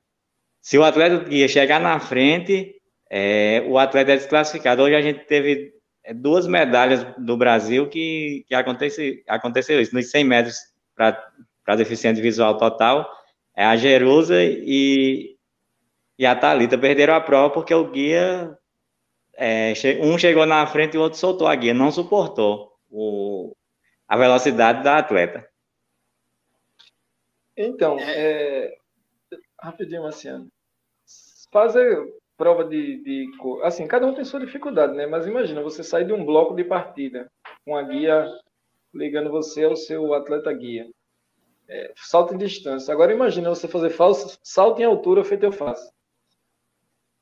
[SPEAKER 3] Se o atleta guia chegar na frente, o atleta é desclassificado. Hoje a gente teve 2 medalhas do Brasil que aconteceu isso, nos 100 metros para deficiente visual total. A Jerusa e a Thalita perderam a prova porque o guia, um chegou na frente e o outro soltou a guia, não suportou a velocidade da atleta.
[SPEAKER 4] Então, rapidinho, Marciano. Fazer prova assim, cada um tem sua dificuldade, né? Mas imagina, você sair de um bloco de partida com a guia ligando você ao seu atleta guia. Salto em distância. Agora imagina você fazer salto em altura feito eu faço.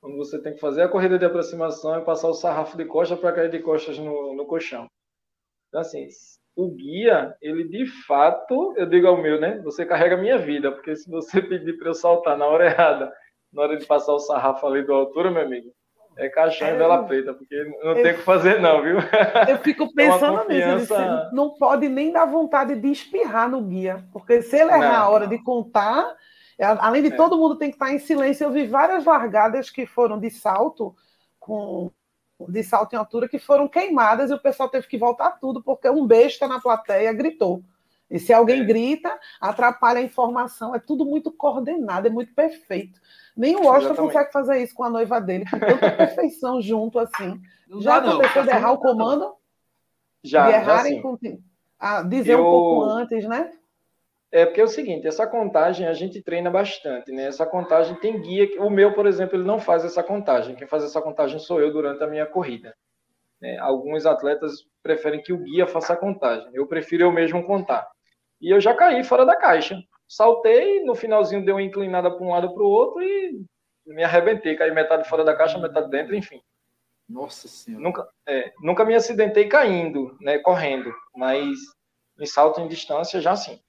[SPEAKER 4] Quando você tem que fazer a corrida de aproximação e passar o sarrafo de costas para cair de costas no colchão. Então, assim, o guia, ele de fato, eu digo ao meu, né? Você carrega a minha vida, porque se você pedir para eu saltar na hora errada, na hora de passar o sarrafo ali da altura, meu amigo, é caixão e vela preta, porque não tem o que fazer não, viu?
[SPEAKER 2] Eu fico pensando nisso, não pode nem dar vontade de espirrar no guia, porque se ele errar a hora de contar, além de todo mundo tem que estar em silêncio. Eu vi várias largadas que foram de salto em altura que foram queimadas e o pessoal teve que voltar tudo, porque um besta na plateia gritou. E se alguém grita, atrapalha a informação. É tudo muito coordenado, é muito perfeito. Nem o Washington consegue fazer isso com a noiva dele, com tanta perfeição junto assim. Já aconteceu de errar o comando?
[SPEAKER 4] Já,
[SPEAKER 2] de errarem
[SPEAKER 4] já
[SPEAKER 2] com... dizer um pouco antes, né?
[SPEAKER 4] Porque é o seguinte, essa contagem a gente treina bastante, né? Essa contagem tem guia. O meu, por exemplo, ele não faz essa contagem. Quem faz essa contagem sou eu durante a minha corrida. Alguns atletas preferem que o guia faça a contagem. Eu prefiro eu mesmo contar. E eu já caí fora da caixa. Saltei, no finalzinho dei uma inclinada para um lado para o outro e me arrebentei. Caí metade fora da caixa, metade dentro, enfim.
[SPEAKER 1] Nossa Senhora.
[SPEAKER 4] Nunca me acidentei caindo, né, correndo. Mas em salto em distância, já sim.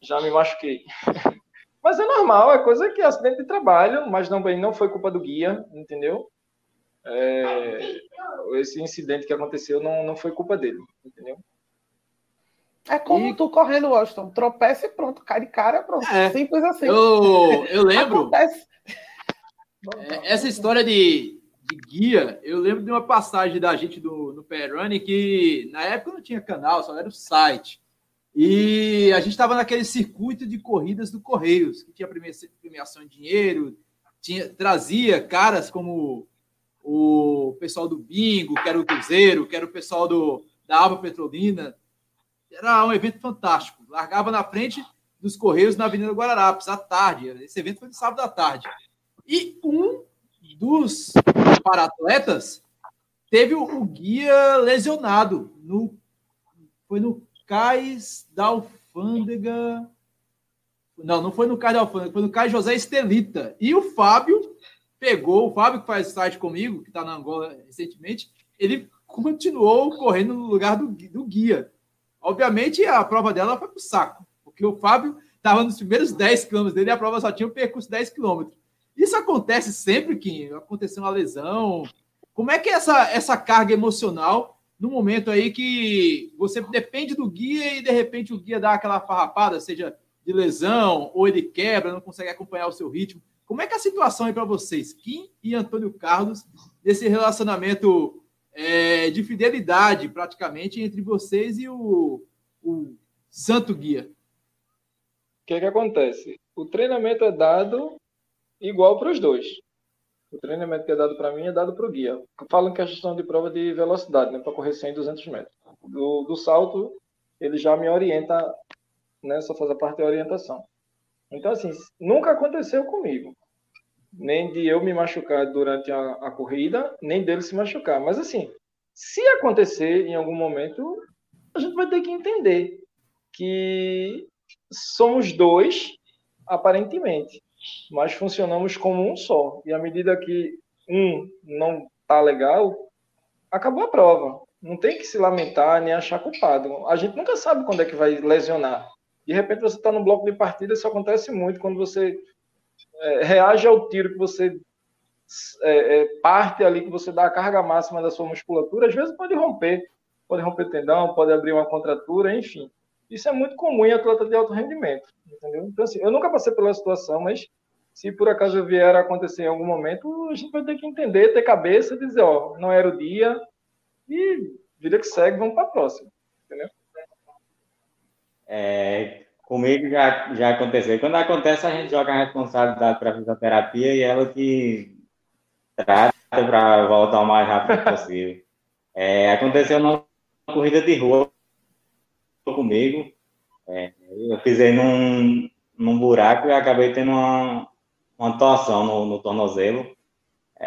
[SPEAKER 4] Já me machuquei. Mas é normal, é coisa que é acidente de trabalho, mas não foi culpa do guia, entendeu? Esse incidente que aconteceu não foi culpa dele, entendeu?
[SPEAKER 2] É como tu correndo, Washington. Tropeça e pronto. Cai de cara, pronto. Simples assim.
[SPEAKER 1] Eu lembro.
[SPEAKER 2] Acontece.
[SPEAKER 1] Essa história de guia, eu lembro de uma passagem da gente no Perrunning que na época não tinha canal, só era o site. E a gente estava naquele circuito de corridas do Correios, que tinha premiação em dinheiro, trazia caras como o pessoal do Bingo, que era o Cruzeiro, que era o pessoal da Alba Petrolina. Era um evento fantástico. Largava na frente dos Correios na Avenida Guararapes, à tarde. Esse evento foi no sábado à tarde. E um dos para-atletas teve o guia lesionado. Foi no Cais da Alfândega. Não foi no Cais da Alfândega, foi no Cais José Estelita. E o Fábio que faz site comigo, que está na Angola recentemente, ele continuou correndo no lugar do guia. Obviamente, a prova dela foi pro saco, porque o Fábio estava nos primeiros 10 quilômetros dele e a prova só tinha o percurso 10 quilômetros. Isso acontece sempre que aconteceu uma lesão. Como é que é essa carga emocional no momento aí que você depende do guia e, de repente, o guia dá aquela farrapada, seja de lesão ou ele quebra, não consegue acompanhar o seu ritmo? Como é que é a situação aí para vocês, Kim e Antônio Carlos, desse relacionamento de fidelidade, praticamente, entre vocês e o santo guia?
[SPEAKER 4] O que acontece? O treinamento é dado igual para os dois. O treinamento que é dado para mim é dado para o guia. Falam que é a gestão de prova de velocidade, né, para correr 100 e 200 metros. Do salto, ele já me orienta, né, só faz a parte da orientação. Então, assim, nunca aconteceu comigo. Nem de eu me machucar durante a corrida, nem dele se machucar. Mas, assim, se acontecer em algum momento, a gente vai ter que entender que somos dois, aparentemente, mas funcionamos como um só. E à medida que um não está legal, acabou a prova. Não tem que se lamentar nem achar culpado. A gente nunca sabe quando é que vai lesionar. De repente você está no bloco de partida, isso acontece muito quando você reage ao tiro que você parte ali, que você dá a carga máxima da sua musculatura, às vezes pode romper tendão, pode abrir uma contratura, enfim. Isso é muito comum em atleta de alto rendimento, entendeu? Então, assim, eu nunca passei pela situação, mas se por acaso vier a acontecer em algum momento, a gente vai ter que entender, ter cabeça, dizer, ó, não era o dia, e vida que segue, vamos para a próxima, entendeu?
[SPEAKER 3] Comigo já aconteceu. Quando acontece, a gente joga a responsabilidade para a fisioterapia e ela que trata para voltar o mais rápido possível. Aconteceu numa corrida de rua comigo. Eu pisei num buraco e acabei tendo uma torção no tornozelo.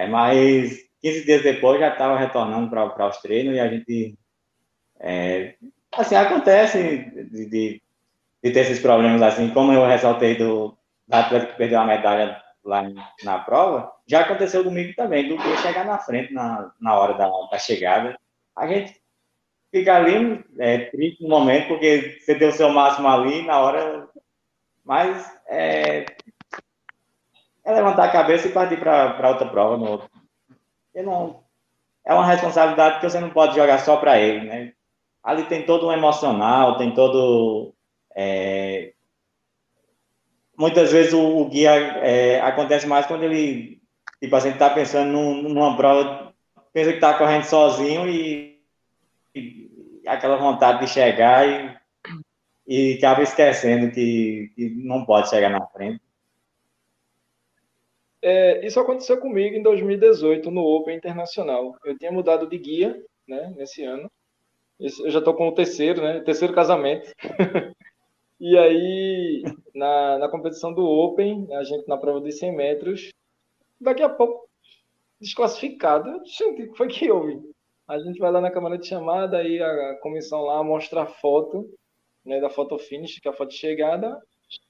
[SPEAKER 3] Mas 15 dias depois já estava retornando para os treinos e a gente... assim, acontece de ter esses problemas assim, como eu ressaltei da atleta que perdeu a medalha lá na prova, já aconteceu comigo também, do que chegar na frente na hora da chegada. A gente fica ali triste no momento, porque você deu o seu máximo ali na hora, mas é levantar a cabeça e partir para outra prova no outro. Porque não, é uma responsabilidade que você não pode jogar só para ele, né? Ali tem todo um emocional, tem todo... muitas vezes o guia acontece mais quando ele, tipo assim, está pensando numa prova, pensa que está correndo sozinho e aquela vontade de chegar e acaba esquecendo que não pode chegar na frente.
[SPEAKER 4] Isso aconteceu comigo em 2018 no Open Internacional. Eu tinha mudado de guia, né, nesse ano. Eu já estou com o terceiro, né? Terceiro casamento. E aí, na competição do Open, a gente na prova de 100 metros, daqui a pouco, desclassificado. Gente, o que foi que houve? A gente vai lá na câmara de chamada, aí a comissão lá mostra a foto, né, da foto finish, que é a foto de chegada,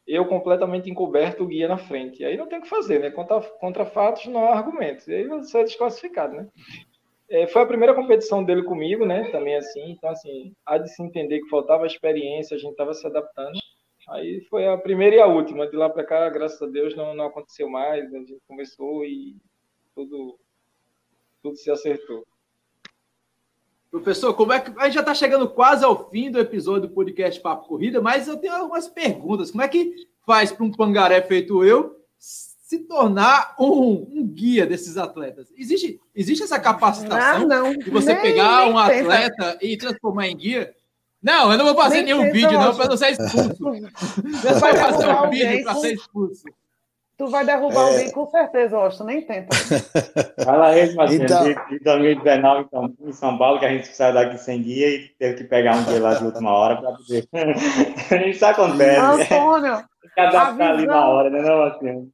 [SPEAKER 4] eu completamente encoberto, o guia na frente. E aí não tem o que fazer, né? Contra fatos não há argumentos. E aí você é desclassificado, né? Foi a primeira competição dele comigo, né? Também assim. Então, assim, há de se entender que faltava experiência, a gente estava se adaptando. Aí foi a primeira e a última. De lá para cá, graças a Deus, não aconteceu mais. A gente começou e tudo se acertou.
[SPEAKER 1] Professor, como é que a gente já está chegando quase ao fim do episódio do podcast Papo Corrida, mas eu tenho algumas perguntas. Como é que faz para um pangaré feito eu se tornar um guia desses atletas? Existe essa capacitação de você pegar um atleta e transformar em guia? Não, eu não vou fazer nenhum vídeo, não, para não ser expulso. Você vai fazer um vídeo para ser expulso.
[SPEAKER 2] Tu vai derrubar alguém com certeza, Austin, nem tenta.
[SPEAKER 3] Fala aí, Marcelo, de 2019, então, em São Paulo, que a gente saiu daqui sem guia e teve que pegar um dia lá de última hora para poder. Isso acontece.
[SPEAKER 2] Antônio,
[SPEAKER 3] adaptar ali na hora, né, não, Marcelo?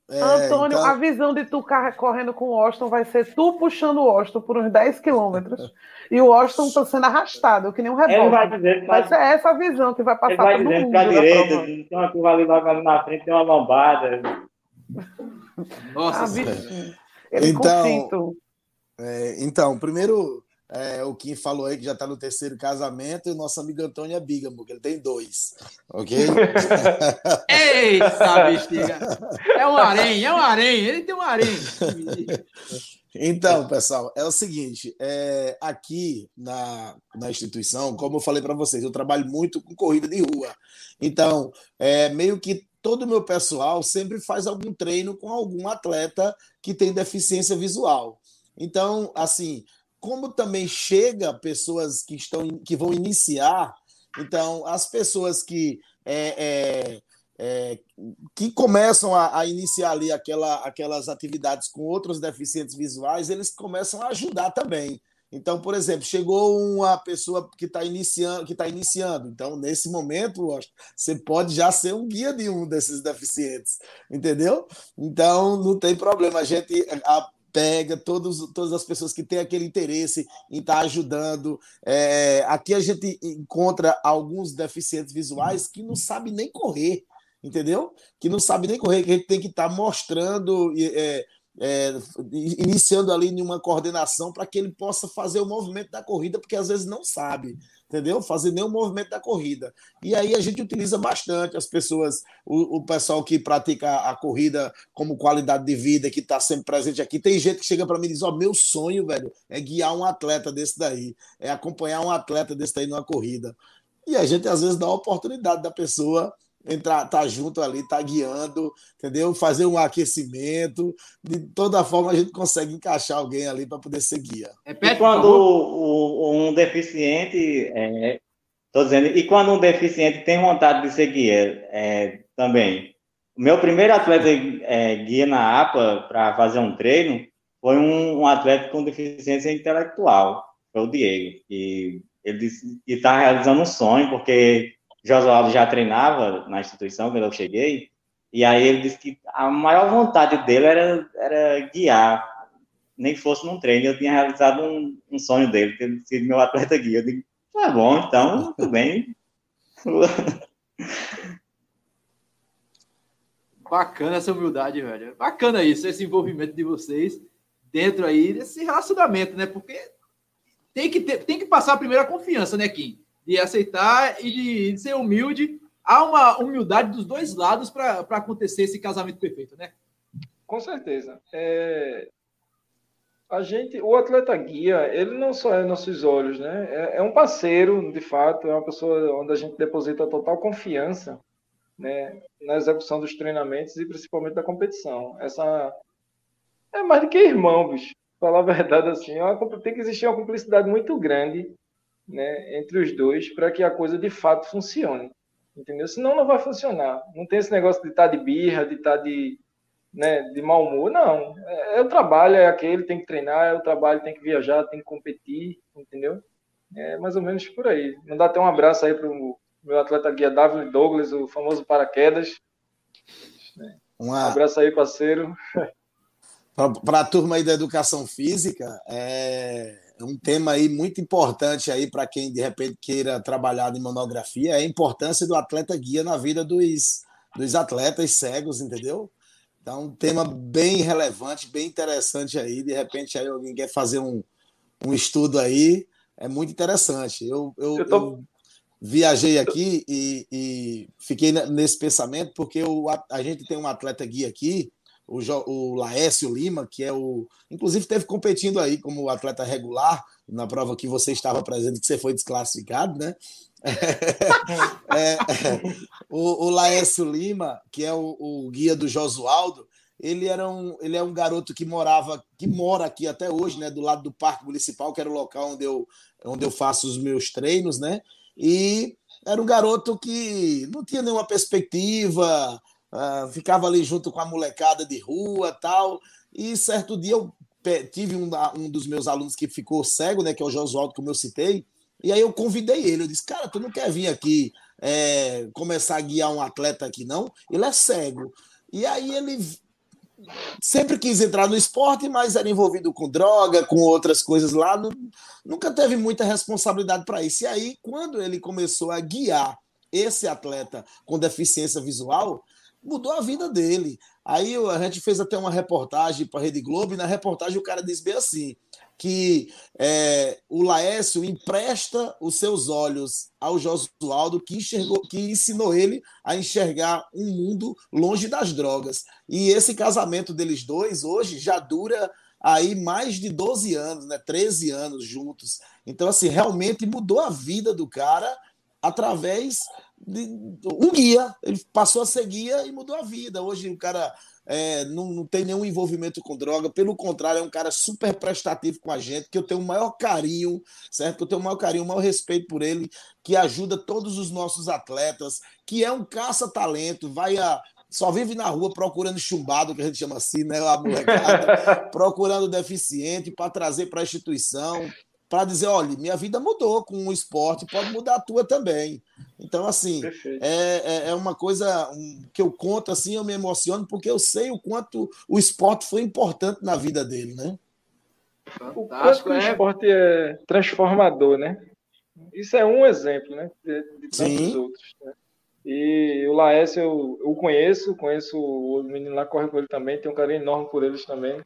[SPEAKER 2] Antônio, a visão de tu correndo com o Austin vai ser tu puxando o Austin por uns 10 quilômetros e o Austin tá sendo arrastado, que nem um rebote. Vai ser essa a visão que vai passar
[SPEAKER 3] todo mundo. Ele vai dizendo para a direita, tem uma curva ali logo ali na frente, tem uma lombada.
[SPEAKER 1] Nossa,
[SPEAKER 6] então, primeiro, o Kim falou aí que já está no terceiro casamento e o nosso amigo Antônio é bígamo, que ele tem 2, ok?
[SPEAKER 1] Eita, bexiga! É um harém, ele tem um harém.
[SPEAKER 6] Então, pessoal, é o seguinte, aqui na instituição, como eu falei para vocês, eu trabalho muito com corrida de rua. Então, meio que todo o meu pessoal sempre faz algum treino com algum atleta que tem deficiência visual. Então, assim, como também chega pessoas que vão iniciar, então, as pessoas que começam a iniciar ali aquelas atividades com outros deficientes visuais, eles começam a ajudar também. Então, por exemplo, chegou uma pessoa que está iniciando. Então, nesse momento, você pode já ser um guia de um desses deficientes, entendeu? Então, não tem problema. A gente pega todas as pessoas que têm aquele interesse em estar ajudando. Aqui a gente encontra alguns deficientes visuais que não sabem nem correr, entendeu? Que não sabem nem correr, que a gente tem que estar mostrando... iniciando ali em uma coordenação para que ele possa fazer o movimento da corrida, porque às vezes não sabe, entendeu? Fazer nenhum movimento da corrida. E aí a gente utiliza bastante as pessoas, o pessoal que pratica a corrida como qualidade de vida, que está sempre presente aqui. Tem gente que chega para mim e diz: meu sonho, velho, é guiar um atleta desse daí, é acompanhar um atleta desse daí numa corrida. E a gente às vezes dá a oportunidade da pessoa entrar, tá junto ali, tá guiando, entendeu? Fazer um aquecimento, de toda forma a gente consegue encaixar alguém ali para poder ser guia.
[SPEAKER 3] E quando um deficiente, tô dizendo, e quando um deficiente tem vontade de ser guia, também. O meu primeiro atleta guia na APA para fazer um treino foi um atleta com deficiência intelectual, foi o Diego, e ele disse que está realizando um sonho, porque Josualdo já treinava na instituição quando eu cheguei, e aí ele disse que a maior vontade dele era guiar, nem que fosse num treino. Eu tinha realizado um sonho dele, ter sido meu atleta guia. Eu digo, tá bom, então, tudo bem.
[SPEAKER 1] Bacana essa humildade, velho. Bacana isso, esse envolvimento de vocês dentro aí desse relacionamento, né? Porque tem que passar a primeira confiança, né, Kim? De aceitar e de ser humilde. Há uma humildade dos dois lados para acontecer esse casamento perfeito, né?
[SPEAKER 4] Com certeza. O atleta guia, ele não só é nossos olhos, né? É um parceiro, de fato, é uma pessoa onde a gente deposita total confiança, né, na execução dos treinamentos e principalmente da competição. Essa é mais do que irmão, bicho. Falar a verdade assim, tem que existir uma cumplicidade muito grande, né, entre os dois para que a coisa de fato funcione, entendeu? Senão não vai funcionar. Não tem esse negócio de estar de birra, de estar de mau humor. Não, o trabalho é aquele, tem que treinar, é o trabalho, tem que viajar, tem que competir, entendeu? É mais ou menos por aí. Mandar até um abraço aí pro meu atleta guia David Douglas, o famoso paraquedas. Um abraço aí, parceiro.
[SPEAKER 6] Para a turma aí da educação física, é um tema aí muito importante aí para quem de repente queira trabalhar em monografia, é a importância do atleta guia na vida dos atletas cegos, entendeu? Então, um tema bem relevante, bem interessante aí. De repente aí alguém quer fazer um estudo aí, é muito interessante. viajei aqui e fiquei nesse pensamento, porque a gente tem um atleta guia aqui, o Laércio Lima, que inclusive esteve competindo aí como atleta regular na prova que você estava presente, que você foi desclassificado, né? O Laércio Lima, que é o guia do Josualdo, ele é um garoto que mora aqui até hoje, né? Do lado do Parque Municipal, que era o local onde eu faço os meus treinos, né? E era um garoto que não tinha nenhuma perspectiva, ficava ali junto com a molecada de rua e tal. E certo dia eu tive um dos meus alunos que ficou cego, né? Que é o Josualdo, como eu citei. E aí eu convidei ele, eu disse, cara, tu não quer vir aqui começar a guiar um atleta aqui, não? Ele é cego. E aí ele sempre quis entrar no esporte, mas era envolvido com droga, com outras coisas lá, nunca teve muita responsabilidade para isso. E aí, quando ele começou a guiar esse atleta com deficiência visual, mudou a vida dele. Aí a gente fez até uma reportagem para a Rede Globo, e na reportagem o cara disse bem assim, que o Laércio empresta os seus olhos ao Josualdo, que ensinou ele a enxergar um mundo longe das drogas. E esse casamento deles dois hoje já dura aí mais de 12 anos, né? 13 anos juntos. Então, assim, realmente mudou a vida do cara através de um guia. Ele passou a ser guia e mudou a vida. Hoje o cara não tem nenhum envolvimento com droga, pelo contrário, é um cara super prestativo com a gente, que eu tenho o maior carinho, certo? Que eu tenho o maior carinho, o maior respeito por ele, que ajuda todos os nossos atletas, que é um caça-talento, só vive na rua procurando chumbado, que a gente chama assim, né? A molecada, procurando deficiente para trazer para a instituição, para dizer, olha, minha vida mudou com o esporte, pode mudar a tua também. Então, assim, é uma coisa que eu conto, assim, eu me emociono, porque eu sei o quanto o esporte foi importante na vida dele, né?
[SPEAKER 4] O quanto que o esporte é transformador, né? Isso é um exemplo, né? De tantos outros, né? E o Laércio, eu conheço o menino lá, corre com ele também, tenho um carinho enorme por eles também.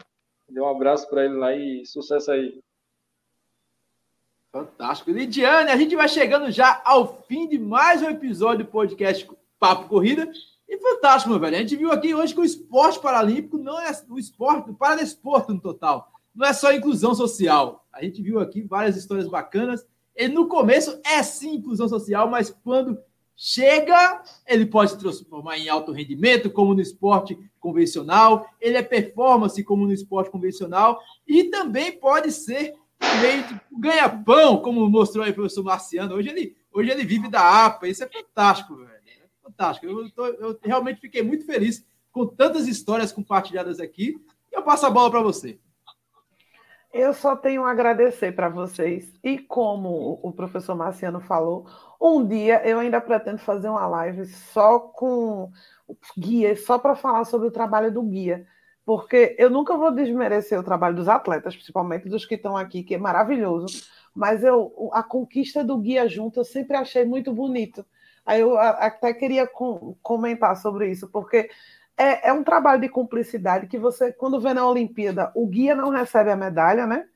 [SPEAKER 4] Dê um abraço para ele lá e sucesso aí.
[SPEAKER 1] Fantástico. Lidiane, a gente vai chegando já ao fim de mais um episódio do podcast Papo Corrida. E fantástico, meu velho. A gente viu aqui hoje que o esporte paralímpico não é o esporte, o paradesporto no total. Não é só inclusão social. A gente viu aqui várias histórias bacanas. E no começo é sim inclusão social, mas quando chega, ele pode se transformar em alto rendimento, como no esporte convencional. Ele é performance, como no esporte convencional. E também pode ser meio de ganha-pão, como mostrou aí o professor Marciano. Hoje ele vive da APA. Isso é fantástico, velho. É fantástico. Eu realmente fiquei muito feliz com tantas histórias compartilhadas aqui. E eu passo a bola para você.
[SPEAKER 2] Eu só tenho a agradecer para vocês. E como o professor Marciano falou, um dia eu ainda pretendo fazer uma live só com guias, só para falar sobre o trabalho do guia. Porque eu nunca vou desmerecer o trabalho dos atletas, principalmente dos que estão aqui, que é maravilhoso, mas a conquista do guia junto eu sempre achei muito bonito. Aí eu até queria comentar sobre isso, porque é um trabalho de cumplicidade que você, quando vê na Olimpíada, o guia não recebe a medalha, né?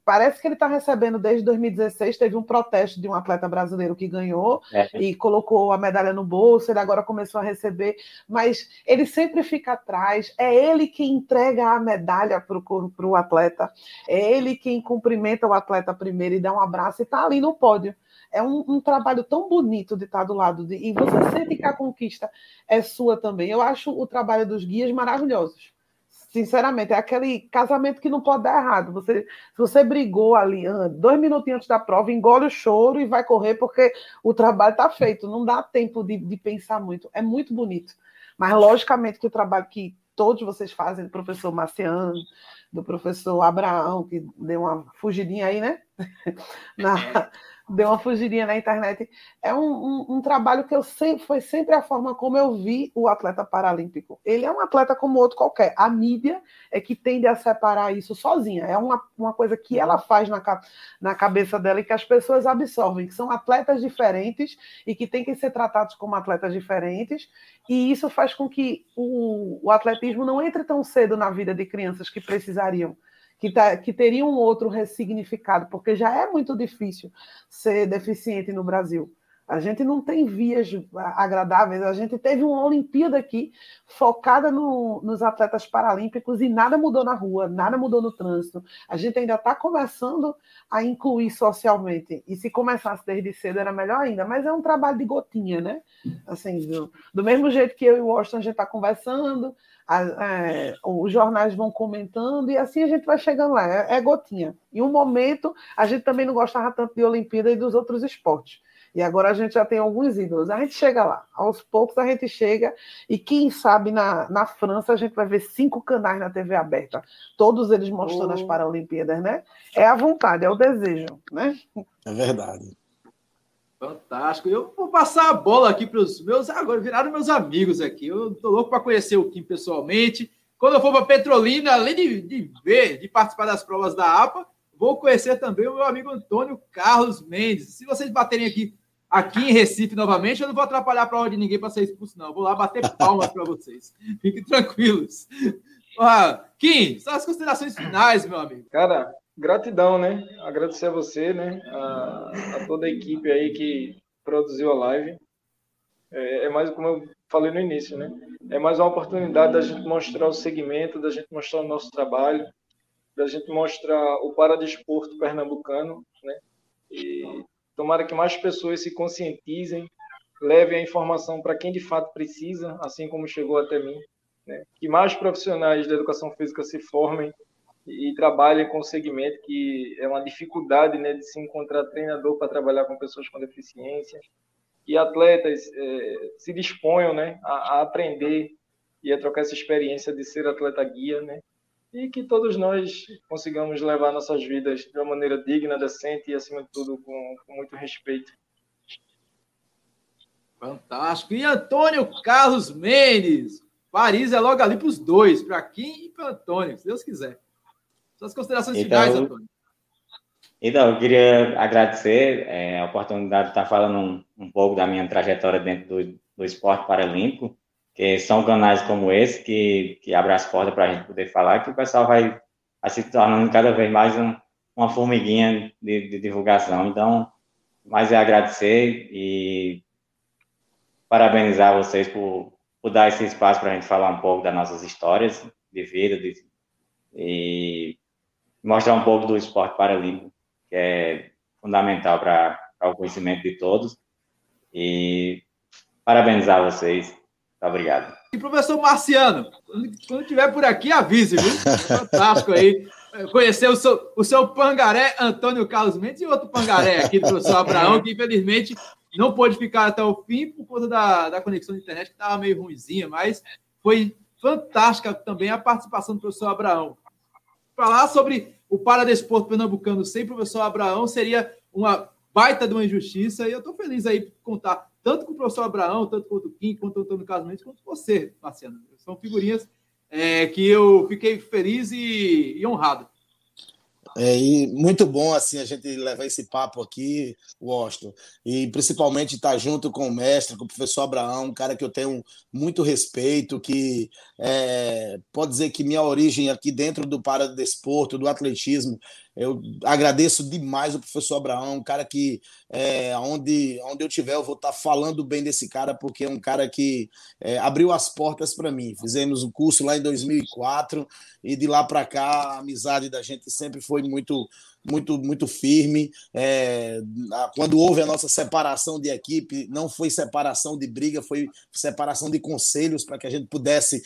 [SPEAKER 2] Parece que ele está recebendo desde 2016, teve um protesto de um atleta brasileiro que ganhou e colocou a medalha no bolso, ele agora começou a receber, mas ele sempre fica atrás, é ele quem entrega a medalha para o atleta, é ele quem cumprimenta o atleta primeiro e dá um abraço e está ali no pódio. É um trabalho tão bonito de estar do lado, e você sente que a conquista é sua também. Eu acho o trabalho dos guias maravilhosos. Sinceramente, é aquele casamento que não pode dar errado. Se você brigou ali 2 minutinhos antes da prova, engole o choro e vai correr, porque o trabalho está feito. Não dá tempo de pensar muito. É muito bonito. Mas, logicamente, que o trabalho que todos vocês fazem, do professor Marciano, do professor Abraão, que deu uma fugidinha aí, né? Deu uma fugidinha na internet. É um trabalho que foi sempre a forma como eu vi o atleta paralímpico. Ele é um atleta como outro qualquer. A mídia é que tende a separar isso sozinha. É uma coisa que ela faz na cabeça dela e que as pessoas absorvem, que são atletas diferentes e que têm que ser tratados como atletas diferentes. E isso faz com que o atletismo não entre tão cedo na vida de crianças que precisariam. que teria um outro ressignificado, porque já é muito difícil ser deficiente no Brasil. A gente não tem vias agradáveis. A gente teve uma Olimpíada aqui focada nos atletas paralímpicos e nada mudou na rua, nada mudou no trânsito. A gente ainda está começando a incluir socialmente. E se começasse desde cedo era melhor ainda, mas é um trabalho de gotinha, né? Assim, do mesmo jeito que eu e o Washington a gente está conversando, os jornais vão comentando e assim a gente vai chegando lá. É gotinha. Em um momento, a gente também não gostava tanto de Olimpíada e dos outros esportes. E agora a gente já tem alguns ídolos. A gente chega lá. Aos poucos a gente chega. E quem sabe na França a gente vai ver 5 canais na TV aberta. Todos eles mostrando as Paralimpíadas, né? É a vontade, é o desejo, né?
[SPEAKER 6] É verdade.
[SPEAKER 1] Fantástico. Eu vou passar a bola aqui para os meus... Agora viraram meus amigos aqui. Eu estou louco para conhecer o Kim pessoalmente. Quando eu for para Petrolina, além de participar das provas da APA, vou conhecer também o meu amigo Antônio Carlos Mendes. Se vocês baterem aqui em Recife novamente, eu não vou atrapalhar a prova de ninguém para ser expulso, não. Eu vou lá bater palmas para vocês. Fiquem tranquilos. Kim, são as considerações finais, meu amigo.
[SPEAKER 4] Cara, gratidão, né? Agradecer a você, né? A toda a equipe aí que produziu a live. É mais, como eu falei no início, né? É mais uma oportunidade da gente mostrar o segmento, da gente mostrar o nosso trabalho, da gente mostrar o paradesporto pernambucano, né? E tomara que mais pessoas se conscientizem, levem a informação para quem de fato precisa, assim como chegou até mim, né? Que mais profissionais da educação física se formem e trabalhem com o segmento, que é uma dificuldade, né, de se encontrar treinador para trabalhar com pessoas com deficiência, e atletas se disponham, né, a aprender e a trocar essa experiência de ser atleta guia, né? E que todos nós consigamos levar nossas vidas de uma maneira digna, decente e, acima de tudo, com muito respeito.
[SPEAKER 1] Fantástico. E Antônio Carlos Mendes. Paris é logo ali para os dois, para Kim e para Antônio, se Deus quiser. Suas considerações finais, Antônio.
[SPEAKER 3] Então, eu queria agradecer a oportunidade de estar falando um pouco da minha trajetória dentro do esporte paralímpico, que são canais como esse que abrem as portas para a gente poder falar, que o pessoal vai se tornando cada vez mais uma formiguinha de divulgação. Então, mais é agradecer e parabenizar vocês por dar esse espaço para a gente falar um pouco das nossas histórias de vida e mostrar um pouco do esporte paralímpico, que é fundamental para o conhecimento de todos. E parabenizar vocês. Muito obrigado.
[SPEAKER 1] E professor Marciano, quando estiver por aqui, avise, viu? É fantástico aí. Conhecer o seu pangaré, Antônio Carlos Mendes, e outro pangaré aqui do professor Abraão, que infelizmente não pôde ficar até o fim por conta da conexão de internet, que estava meio ruimzinha, mas foi fantástica também a participação do professor Abraão. Falar sobre o paradesporto pernambucano sem o professor Abraão seria uma baita de uma injustiça, e eu estou feliz aí por contar tanto com o professor Abraão, tanto quanto o Kim, quanto o Antônio Carlos Mendes, quanto você, Marciano. São figurinhas que eu fiquei feliz e honrado.
[SPEAKER 6] E muito bom assim a gente levar esse papo aqui, Washington, e principalmente estar junto com o mestre, com o professor Abraão, um cara que eu tenho muito respeito, que pode dizer que minha origem aqui dentro do paradesporto, do atletismo, eu agradeço demais o professor Abraão, um cara que onde eu tiver eu vou estar falando bem desse cara, porque é um cara que abriu as portas para mim. Fizemos o curso lá em 2004 e de lá para cá a amizade da gente sempre foi muito firme. Quando houve a nossa separação de equipe, não foi separação de briga, foi separação de conselhos para que a gente pudesse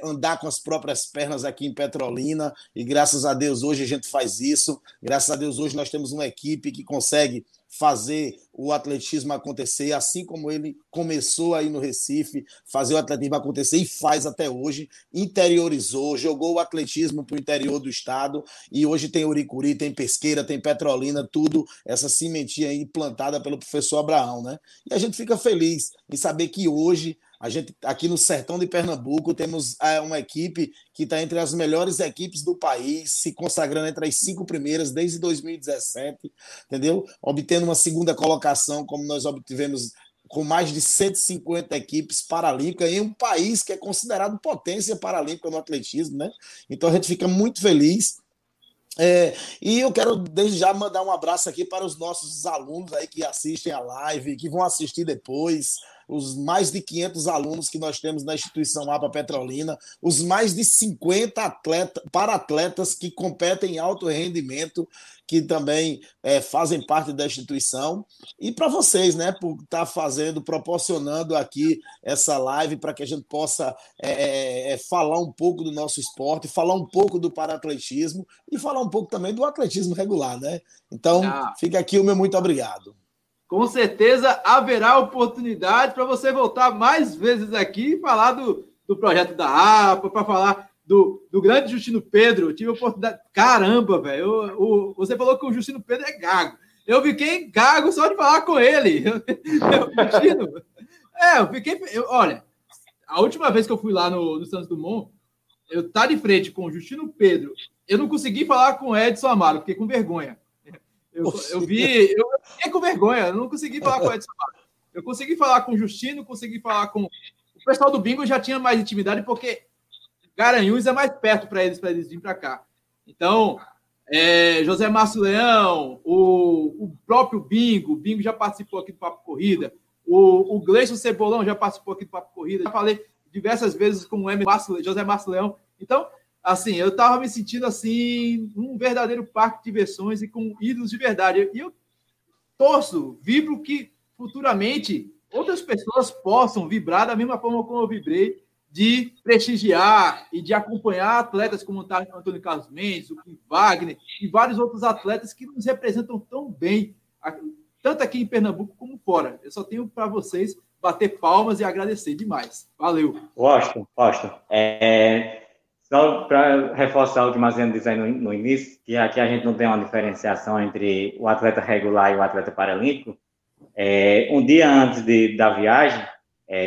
[SPEAKER 6] andar com as próprias pernas aqui em Petrolina, e graças a Deus hoje a gente faz isso. Graças a Deus hoje nós temos uma equipe que consegue fazer o atletismo acontecer, assim como ele começou aí no Recife, fazer o atletismo acontecer e faz até hoje, interiorizou, jogou o atletismo para o interior do estado, e hoje tem Uricuri, tem Pesqueira, tem Petrolina, tudo, essa cimentinha aí plantada pelo professor Abraão, né? E a gente fica feliz em saber que hoje a gente, aqui no sertão de Pernambuco, temos uma equipe que está entre as melhores equipes do país, se consagrando entre as 5 primeiras desde 2017, entendeu? Obtendo uma segunda colocação, como nós obtivemos com mais de 150 equipes paralímpicas em um país que é considerado potência paralímpica no atletismo, né? Então a gente fica muito feliz E eu quero desde já mandar um abraço aqui para os nossos alunos aí que assistem a live, que vão assistir depois, os mais de 500 alunos que nós temos na instituição APA Petrolina, os mais de 50 para-atletas que competem em alto rendimento, que também fazem parte da instituição, e para vocês, né, por estar proporcionando aqui essa live para que a gente possa falar um pouco do nosso esporte, falar um pouco do para-atletismo e falar um pouco também do atletismo regular, né? Então, fica aqui o meu muito obrigado.
[SPEAKER 1] Com certeza haverá oportunidade para você voltar mais vezes aqui e falar do projeto da APA, para falar do grande Justino Pedro. Eu tive a oportunidade. Caramba, velho! Você falou que o Justino Pedro é gago. Eu fiquei gago só de falar com ele. Olha, a última vez que eu fui lá no Santos Dumont, eu tá de frente com o Justino Pedro. Eu não consegui falar com o Edson Amaro, fiquei com vergonha. Eu fiquei com vergonha, eu não consegui falar com o Edson Amaro. Eu consegui falar com o Justino, consegui falar com... O pessoal do Bingo já tinha mais intimidade, porque Garanhuns é mais perto para eles virem para cá. Então, José Márcio Leão, o próprio Bingo, o Bingo já participou aqui do Papo Corrida, o Gleison Cebolão já participou aqui do Papo Corrida, já falei diversas vezes com o José Márcio Leão. Então, assim, eu estava me sentindo assim, um verdadeiro parque de diversões e com ídolos de verdade. E eu vibro que futuramente outras pessoas possam vibrar da mesma forma como eu vibrei, de prestigiar e de acompanhar atletas como o Antônio Carlos Mendes, o Kim Wagner e vários outros atletas que nos representam tão bem, tanto aqui em Pernambuco como fora. Eu só tenho para vocês bater palmas e agradecer demais. Valeu.
[SPEAKER 3] Washington. Só para reforçar o que o Marciano disse no início, que aqui a gente não tem uma diferenciação entre o atleta regular e o atleta paralímpico. Um dia antes da viagem,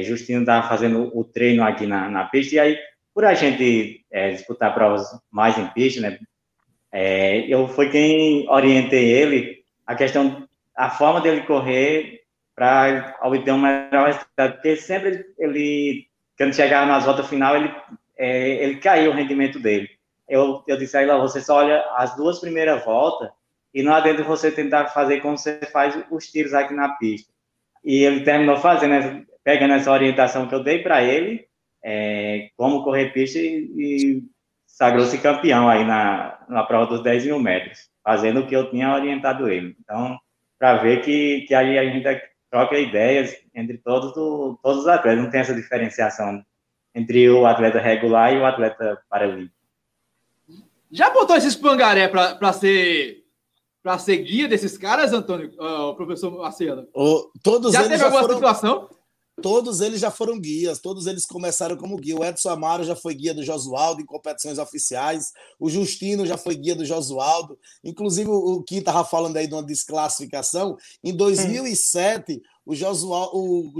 [SPEAKER 3] Justino estava fazendo o treino aqui na pista, e aí, por a gente disputar provas mais em pista, né, eu fui quem orientei ele a forma dele correr para obter um melhor resultado, porque sempre ele quando chegava nas voltas final, ele caiu o rendimento dele. Eu disse a ele, você só olha as 2 primeiras voltas e não adianta você tentar fazer como você faz os tiros aqui na pista. E ele terminou pegando essa orientação que eu dei para ele, como correr pista, e sagrou-se campeão aí na prova dos 10 mil metros, fazendo o que eu tinha orientado ele. Então, para ver que aí a gente troca ideias entre todos os atletas, não tem essa diferenciação entre o atleta regular e o atleta paralímpico.
[SPEAKER 1] Já botou esses pangaré para ser guia desses caras, Antônio, professor Marciano? Já teve alguma situação?
[SPEAKER 6] Todos eles já foram guias, todos eles começaram como guia. O Edson Amaro já foi guia do Josualdo em competições oficiais, o Justino já foi guia do Josualdo, inclusive o Kim estava falando aí de uma desclassificação. Em 2007, o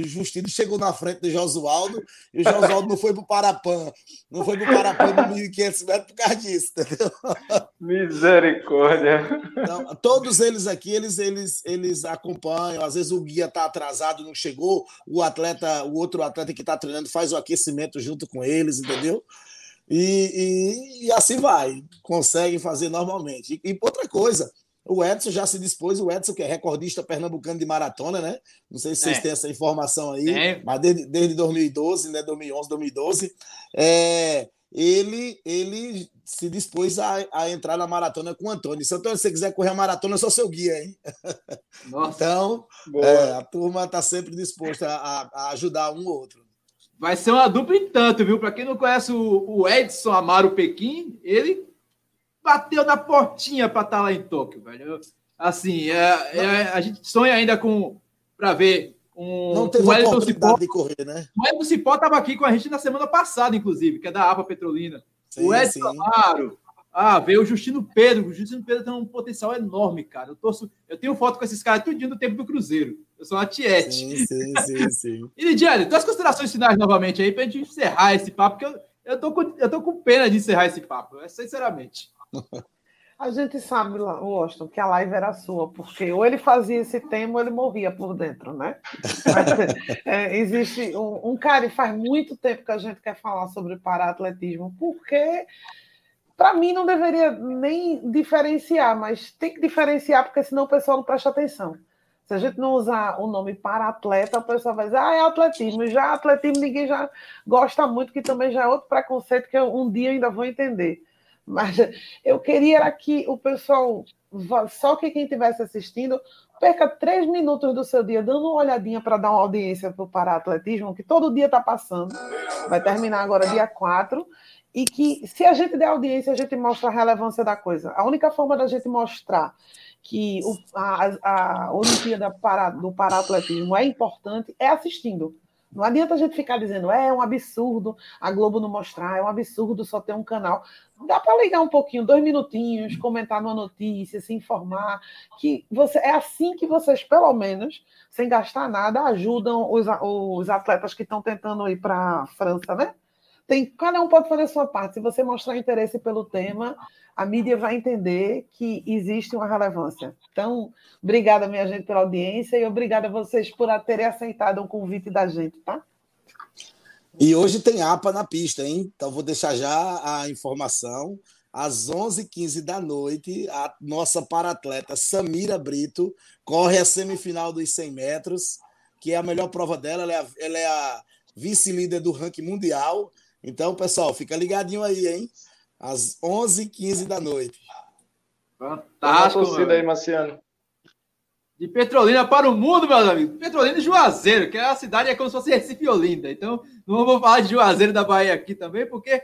[SPEAKER 6] Justino chegou na frente do Josualdo e o Josualdo não foi para o Parapan no 1.500 metros por causa disso, entendeu?
[SPEAKER 4] Misericórdia.
[SPEAKER 6] Então, todos eles aqui, eles acompanham, às vezes o guia está atrasado, não chegou, o outro atleta que está treinando faz o aquecimento junto com eles, entendeu? E assim vai, consegue fazer normalmente. E outra coisa, o Edson já se dispôs, o Edson que é recordista pernambucano de maratona, né? Não sei se vocês têm essa informação aí, mas desde 2012, né? 2011, 2012, ele se dispôs a entrar na maratona com o Antônio. Se Antônio, se você quiser correr a maratona, eu sou seu guia, hein? Nossa. Então, a turma está sempre disposta a ajudar um ou outro.
[SPEAKER 1] Vai ser uma dupla em tanto, viu? Para quem não conhece o Edson Amaro Pequim, ele bateu na portinha para estar lá em Tóquio, velho. Assim, a gente sonha ainda para ver
[SPEAKER 6] não teve oportunidade de correr, né?
[SPEAKER 1] O Edson Cipó estava aqui com a gente na semana passada, inclusive, que é da APA Petrolina. Sim, o Edson Amaro. Veio o Justino Pedro. O Justino Pedro tem um potencial enorme, cara. Eu tenho foto com esses caras tudinho do tempo do Cruzeiro. Eu sou uma tiete.
[SPEAKER 6] Sim.
[SPEAKER 1] E, Lidiane, tuas considerações finais novamente aí, pra gente encerrar esse papo, porque eu tô com pena de encerrar esse papo, sinceramente.
[SPEAKER 2] A gente sabe, Washington, que a live era sua, porque ou ele fazia esse tema ou ele morria por dentro, né? Mas, existe um cara, e faz muito tempo que a gente quer falar sobre para-atletismo, porque para mim não deveria nem diferenciar, mas tem que diferenciar, porque senão o pessoal não presta atenção. Se a gente não usar o nome para atleta, o pessoal vai dizer, é atletismo. Já atletismo ninguém já gosta muito, que também já é outro preconceito que um dia ainda vou entender. Mas eu queria era que o pessoal, só que quem estivesse assistindo, perca 3 minutos do seu dia dando uma olhadinha para dar uma audiência para o para-atletismo, que todo dia está passando. Vai terminar agora dia 4. E que, se a gente der audiência, a gente mostra a relevância da coisa. A única forma da gente mostrar que a Olimpíada do para-atletismo é importante é assistindo. Não adianta a gente ficar dizendo, é um absurdo a Globo não mostrar, é um absurdo só ter um canal. Dá para ligar um pouquinho, 2 minutinhos, comentar numa notícia, se informar, que é assim que vocês, pelo menos, sem gastar nada, ajudam os atletas que estão tentando ir para a França, né? Cada um pode fazer a sua parte. Se você mostrar interesse pelo tema, a mídia vai entender que existe uma relevância. Então, obrigada, minha gente, pela audiência e obrigada a vocês por terem aceitado o convite da gente, tá?
[SPEAKER 6] E hoje tem APA na pista, hein? Então, vou deixar já a informação. Às 11h15 da noite, a nossa para-atleta Samira Brito corre a semifinal dos 100 metros, que é a melhor prova dela. Ela é a vice-líder do ranking mundial. Então, pessoal, fica ligadinho aí, hein? Às 11h15 da noite.
[SPEAKER 4] Fantástico. Torcida aí, Marciano.
[SPEAKER 1] De Petrolina para o mundo, meus amigos. Petrolina e Juazeiro, que a cidade é como se fosse Recife e Olinda. Então, não vou falar de Juazeiro da Bahia aqui também, porque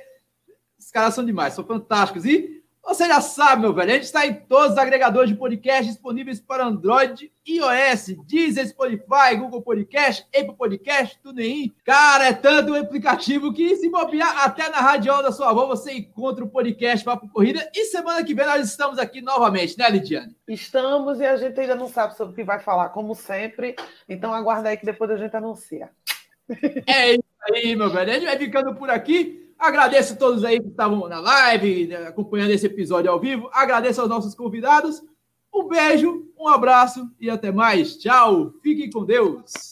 [SPEAKER 1] os caras são demais, são fantásticos. E você já sabe, meu velho, a gente está em todos os agregadores de podcast disponíveis para Android, iOS, Deezer, Spotify, Google Podcast, Apple Podcast, TuneIn. Cara, é tanto um aplicativo que, se bobear até na radiola da sua avó, você encontra o podcast Papo Corrida. E semana que vem nós estamos aqui novamente, né, Lidiane?
[SPEAKER 2] Estamos, e a gente ainda não sabe sobre o que vai falar, como sempre. Então aguarda aí que depois a gente anuncia.
[SPEAKER 1] É isso aí, meu velho. A gente vai ficando por aqui. Agradeço a todos aí que estavam na live, acompanhando esse episódio ao vivo. Agradeço aos nossos convidados. Um beijo, um abraço e até mais. Tchau. Fiquem com Deus.